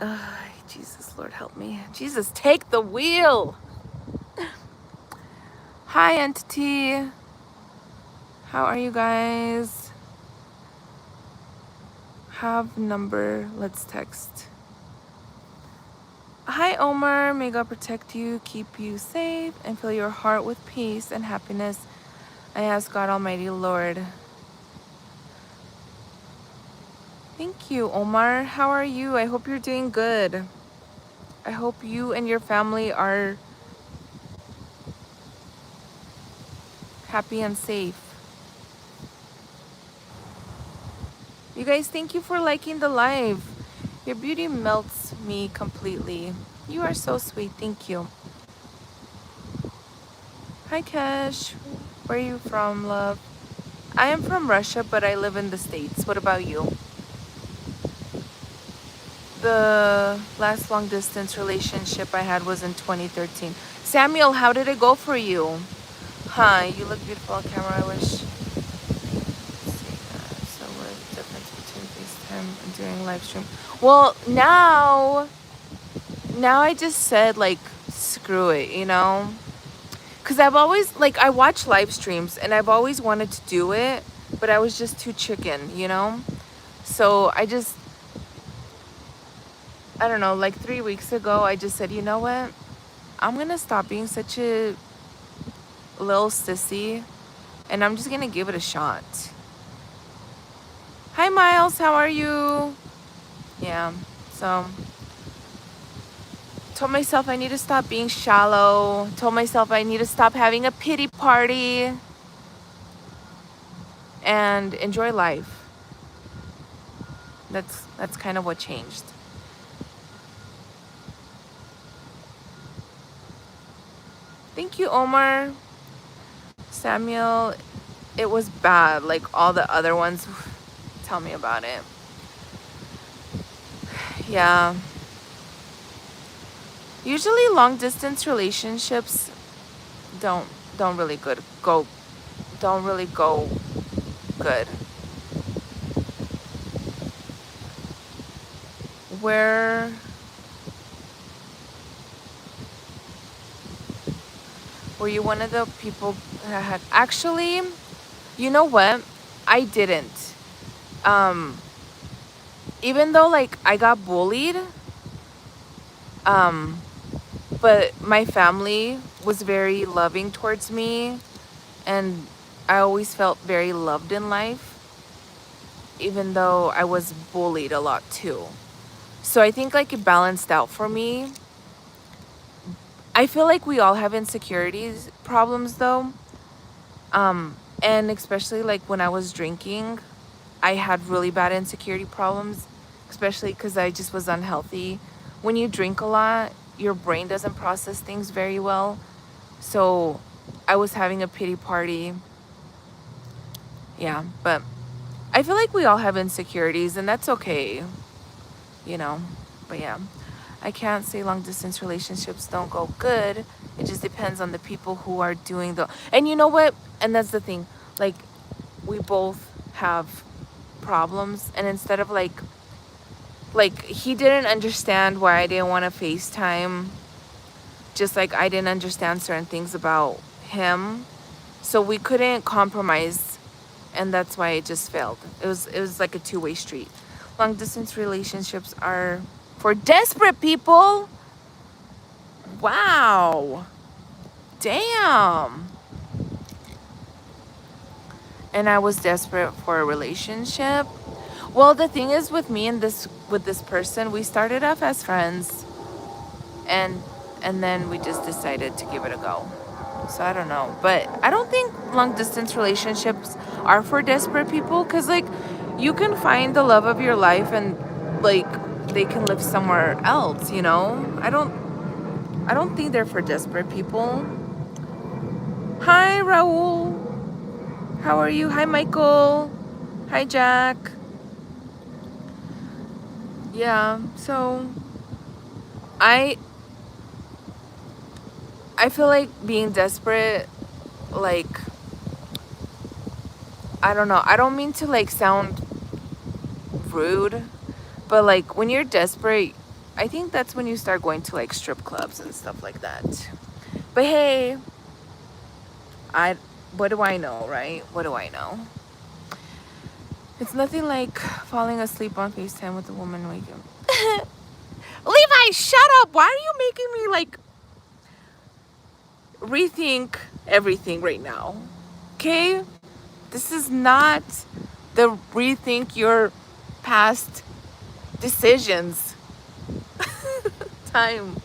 Jesus, Lord help me. Jesus, take the wheel. Hi, Entity. How are you guys? Have number. Let's text. Hi, Omar. May God protect you, keep you safe, and fill your heart with peace and happiness. I ask God Almighty, Lord. Thank you, Omar. How are you? I hope you're doing good. I hope you and your family are happy and safe. You guys, thank you for liking the live. Your beauty melts me completely. You are so sweet. Thank you. Hi, Cash. Where are you from, love? I am from Russia, but I live in the States. What about you? The last long distance relationship I had was in 2013. Samuel, how did it go for you? Hi, you look beautiful on camera. I wish. So what's the difference between FaceTime and doing live stream? Well, now I just said, like, screw it, you know? Because I've always, like, I watch live streams and I've always wanted to do it, but I was just too chicken, you know? So I don't know, like 3 weeks ago, I just said, you know what? I'm going to stop being such a little sissy and I'm just going to give it a shot. Hi, Miles. How are you? Yeah. So, told myself I need to stop being shallow. Told myself I need to stop having a pity party and enjoy life. That's kind of what changed. Thank you, Omar. Samuel, it was bad. Like all the other ones. Tell me about it. Yeah. Usually long distance relationships don't don't really good go don't really go good. Where were you one of the people that had actually, you know what? I didn't. Um Even though like I got bullied, um but my family was very loving towards me and I always felt very loved in life, even though I was bullied a lot too. So I think like it balanced out for me. I feel like we all have insecurities problems though. And especially like when I was drinking, I had really bad insecurity problems, especially because I just was unhealthy. When you drink a lot, your brain doesn't process things very well. So I was having a pity party. Yeah, but I feel like we all have insecurities and that's okay, you know. But yeah, I can't say long distance relationships don't go good. It just depends on the people who are doing the. And you know what? And that's the thing. Like, we both have problems. And instead of like he didn't understand why I didn't want to FaceTime. Just like I didn't understand certain things about him. So we couldn't compromise. And that's why it just failed. It was like a two-way street. Long distance relationships are for desperate people. Wow. Damn. And I was desperate for a relationship. Well, the thing is with this person, we started off as friends and then we just decided to give it a go. So I don't know, but I don't think long distance relationships are for desperate people cuz like you can find the love of your life and like they can live somewhere else, you know? I don't think they're for desperate people. Hi, Raul. How are you? Hi, Michael. Hi, Jack. Yeah, so I I feel like being desperate, like, I don't know. I don't mean to like sound rude, but like when you're desperate, I think that's when you start going to like strip clubs and stuff like that. But hey, I what do I know, right? What do I know? It's nothing like falling asleep on FaceTime with a woman waking. Levi, shut up! Why are you making me like rethink everything right now? Okay? This is not the rethink your past decisions time.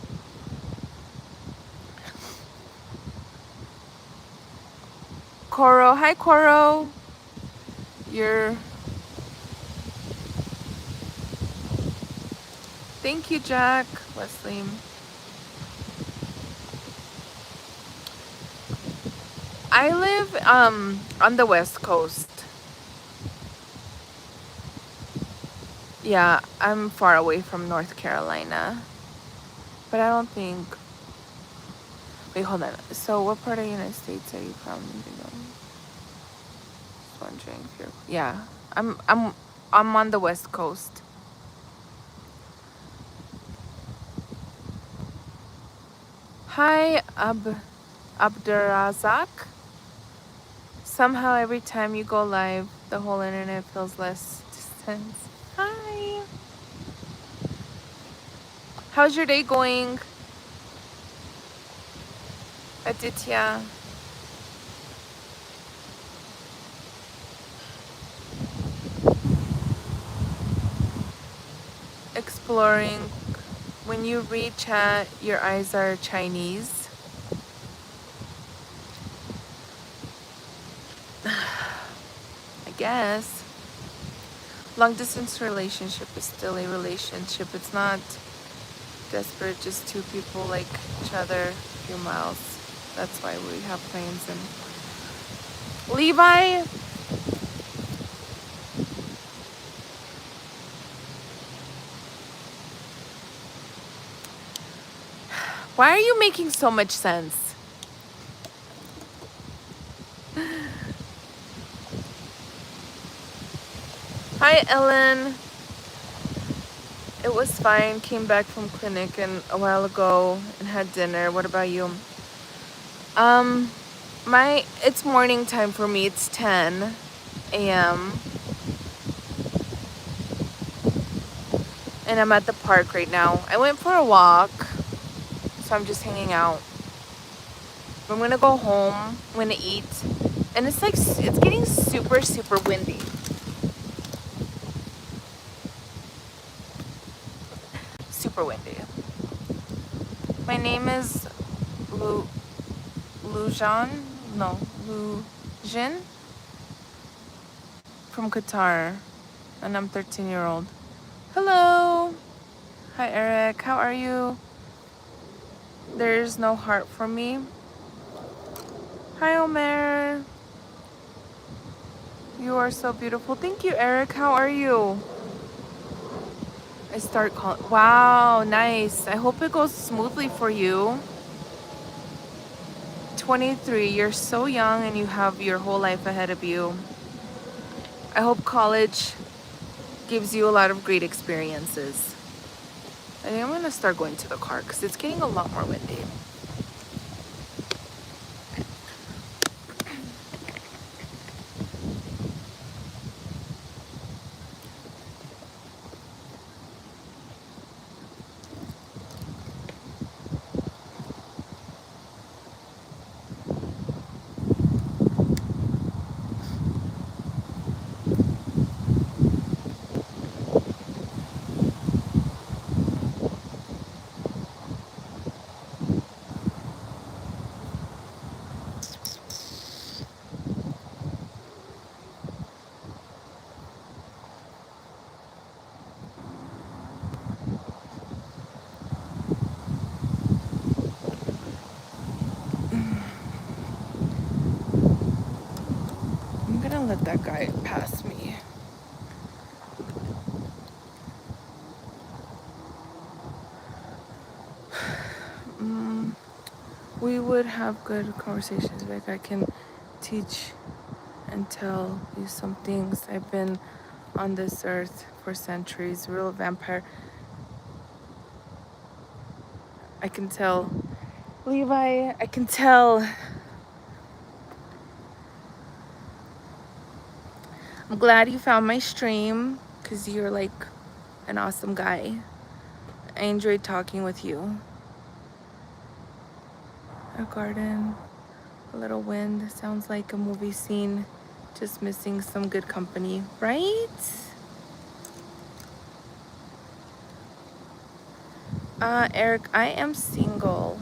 Coro, hi Coro. You're Thank you, Jack. Leslie. I live on the West Coast. Yeah, I'm far away from North Carolina. But I don't think wait, hold on. So what part of the United States are you from? Just wondering if you're yeah. I'm on the West Coast. Hi, Abdurazak. Somehow every time you go live, the whole internet feels less distance. Hi. How's your day going, Aditya? Exploring. When you read chat, your eyes are Chinese. I guess. Long distance relationship is still a relationship. It's not desperate, just two people like each other a few miles. That's why we have planes. And Levi, why are you making so much sense? Hi, Ellen. It was fine. Came back from clinic and a while ago and had dinner. What about you? Um, it's morning time for me. It's 10 a.m. and I'm at the park right now. I went for a walk, so I'm just hanging out. I'm gonna go home. I'm gonna eat, and it's getting super, super windy. Super windy. My name is Lujan. No, Lujin from Qatar, and I'm 13-year-old. Hello. Hi, Eric. How are you? There's no heart for me. Hi, Omer. You are so beautiful. Thank you, Eric. How are you? I start calling. Wow, nice. I hope it goes smoothly for you. 23. You're so young and you have your whole life ahead of you. I hope college gives you a lot of great experiences. I think I'm going to start going to the car because it's getting a lot more windy. I'm going to let that guy pass me. We would have good conversations. Like I can teach and tell you some things. I've been on this earth for centuries. Real vampire. I can tell. Levi, I can tell. I'm glad you found my stream because you're like an awesome guy. I enjoyed talking with you. A garden, a little wind. Sounds like a movie scene. Just missing some good company, right? Eric, I am single.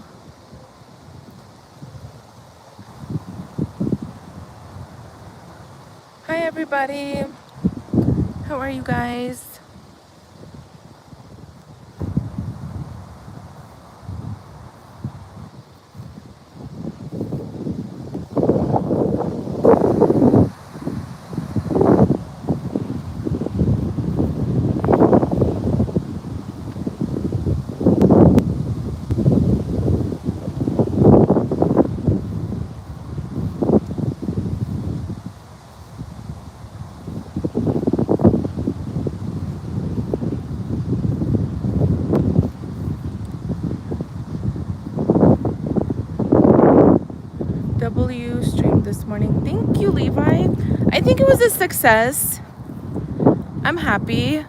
Hi, everybody. How are you guys? Thank you, Levi. I think it was a success. I'm happy.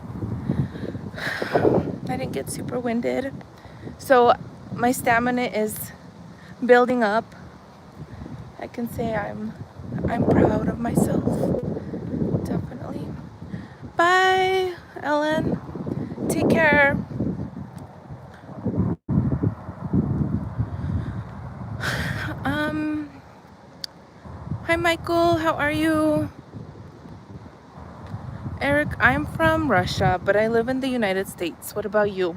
I didn't get super winded. So my stamina is building up. I can say I'm proud of myself. Definitely. Bye, Ellen. Take care. Hi, Michael. How are you? Eric, I'm from Russia, but I live in the United States. What about you?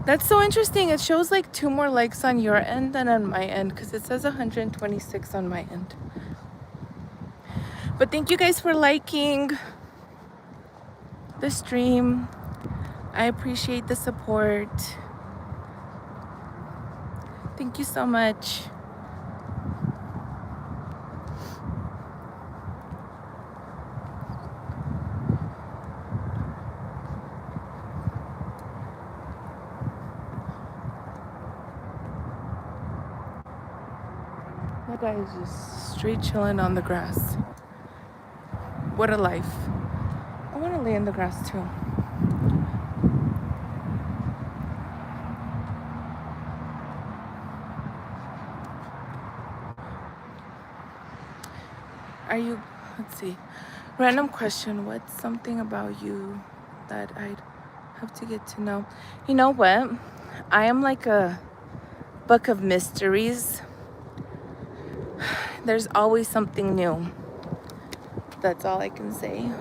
That's so interesting. It shows like 2 more likes on your end than on my end because it says 126 on my end. But thank you guys for liking the stream. I appreciate the support. Thank you so much. That guy is just straight chilling on the grass. What a life. I want to lay in the grass too. Are you, let's see, random question. What's something about you that I'd have to get to know? You know what? I am like a book of mysteries. There's always something new. That's all I can say.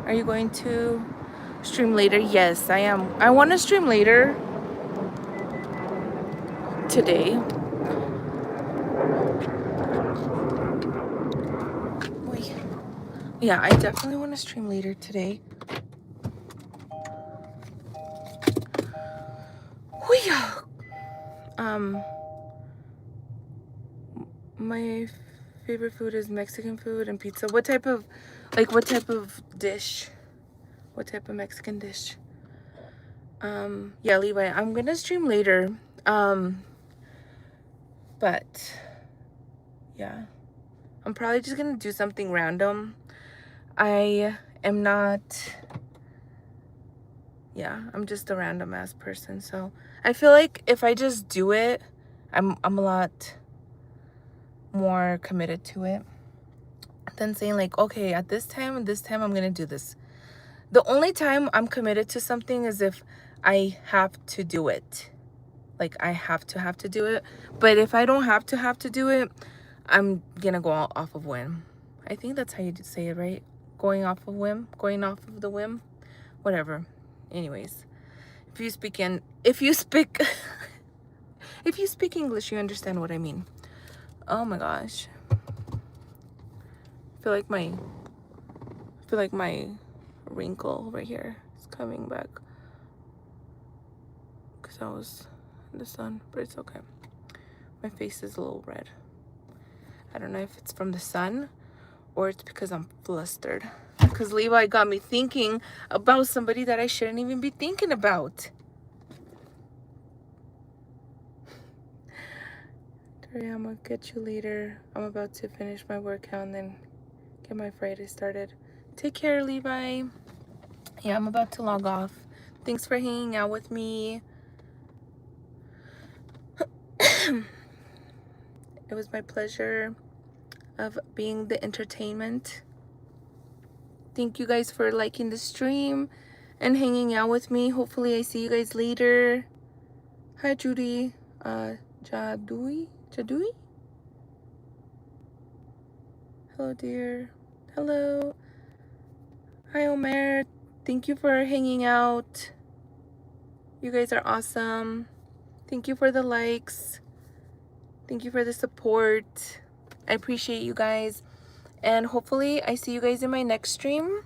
Are you going to stream later? Yes, I am. I want to stream later today. Wait. Yeah, I definitely want to stream later today. My favorite food is Mexican food and pizza. What type of dish? What type of Mexican dish? Yeah, Levi, I'm gonna stream later. But yeah, I'm probably just gonna do something random. I am not, yeah, I'm just a random ass person. So I feel like if I just do it, I'm a lot more committed to it than saying like, okay, at this time and this time I'm gonna do this. The only time I'm committed to something is if I have to do it. Like I have to do it. But if I don't have to do it, I'm gonna go off of whim. I think that's how you say it, right? Going off of whim, going off of the whim, whatever. Anyways, if you speak English, you understand what I mean. Oh my gosh. I feel like my wrinkle right here is coming back because I was in the sun, but it's okay. My face is a little red. I don't know if it's from the sun or it's because I'm flustered. Because Levi got me thinking about somebody that I shouldn't even be thinking about. Tori, I'm gonna get you later. I'm about to finish my workout and then get my Friday started. Take care, Levi. Yeah, I'm about to log off. Thanks for hanging out with me. It was my pleasure of being the entertainment. Thank you guys for liking the stream and hanging out with me. Hopefully I see you guys later. Hi, Judy. Jadui? Hello, dear. Hello. Hi, Omer. Thank you for hanging out. You guys are awesome. Thank you for the likes. Thank you for the support. I appreciate you guys. And hopefully I see you guys in my next stream.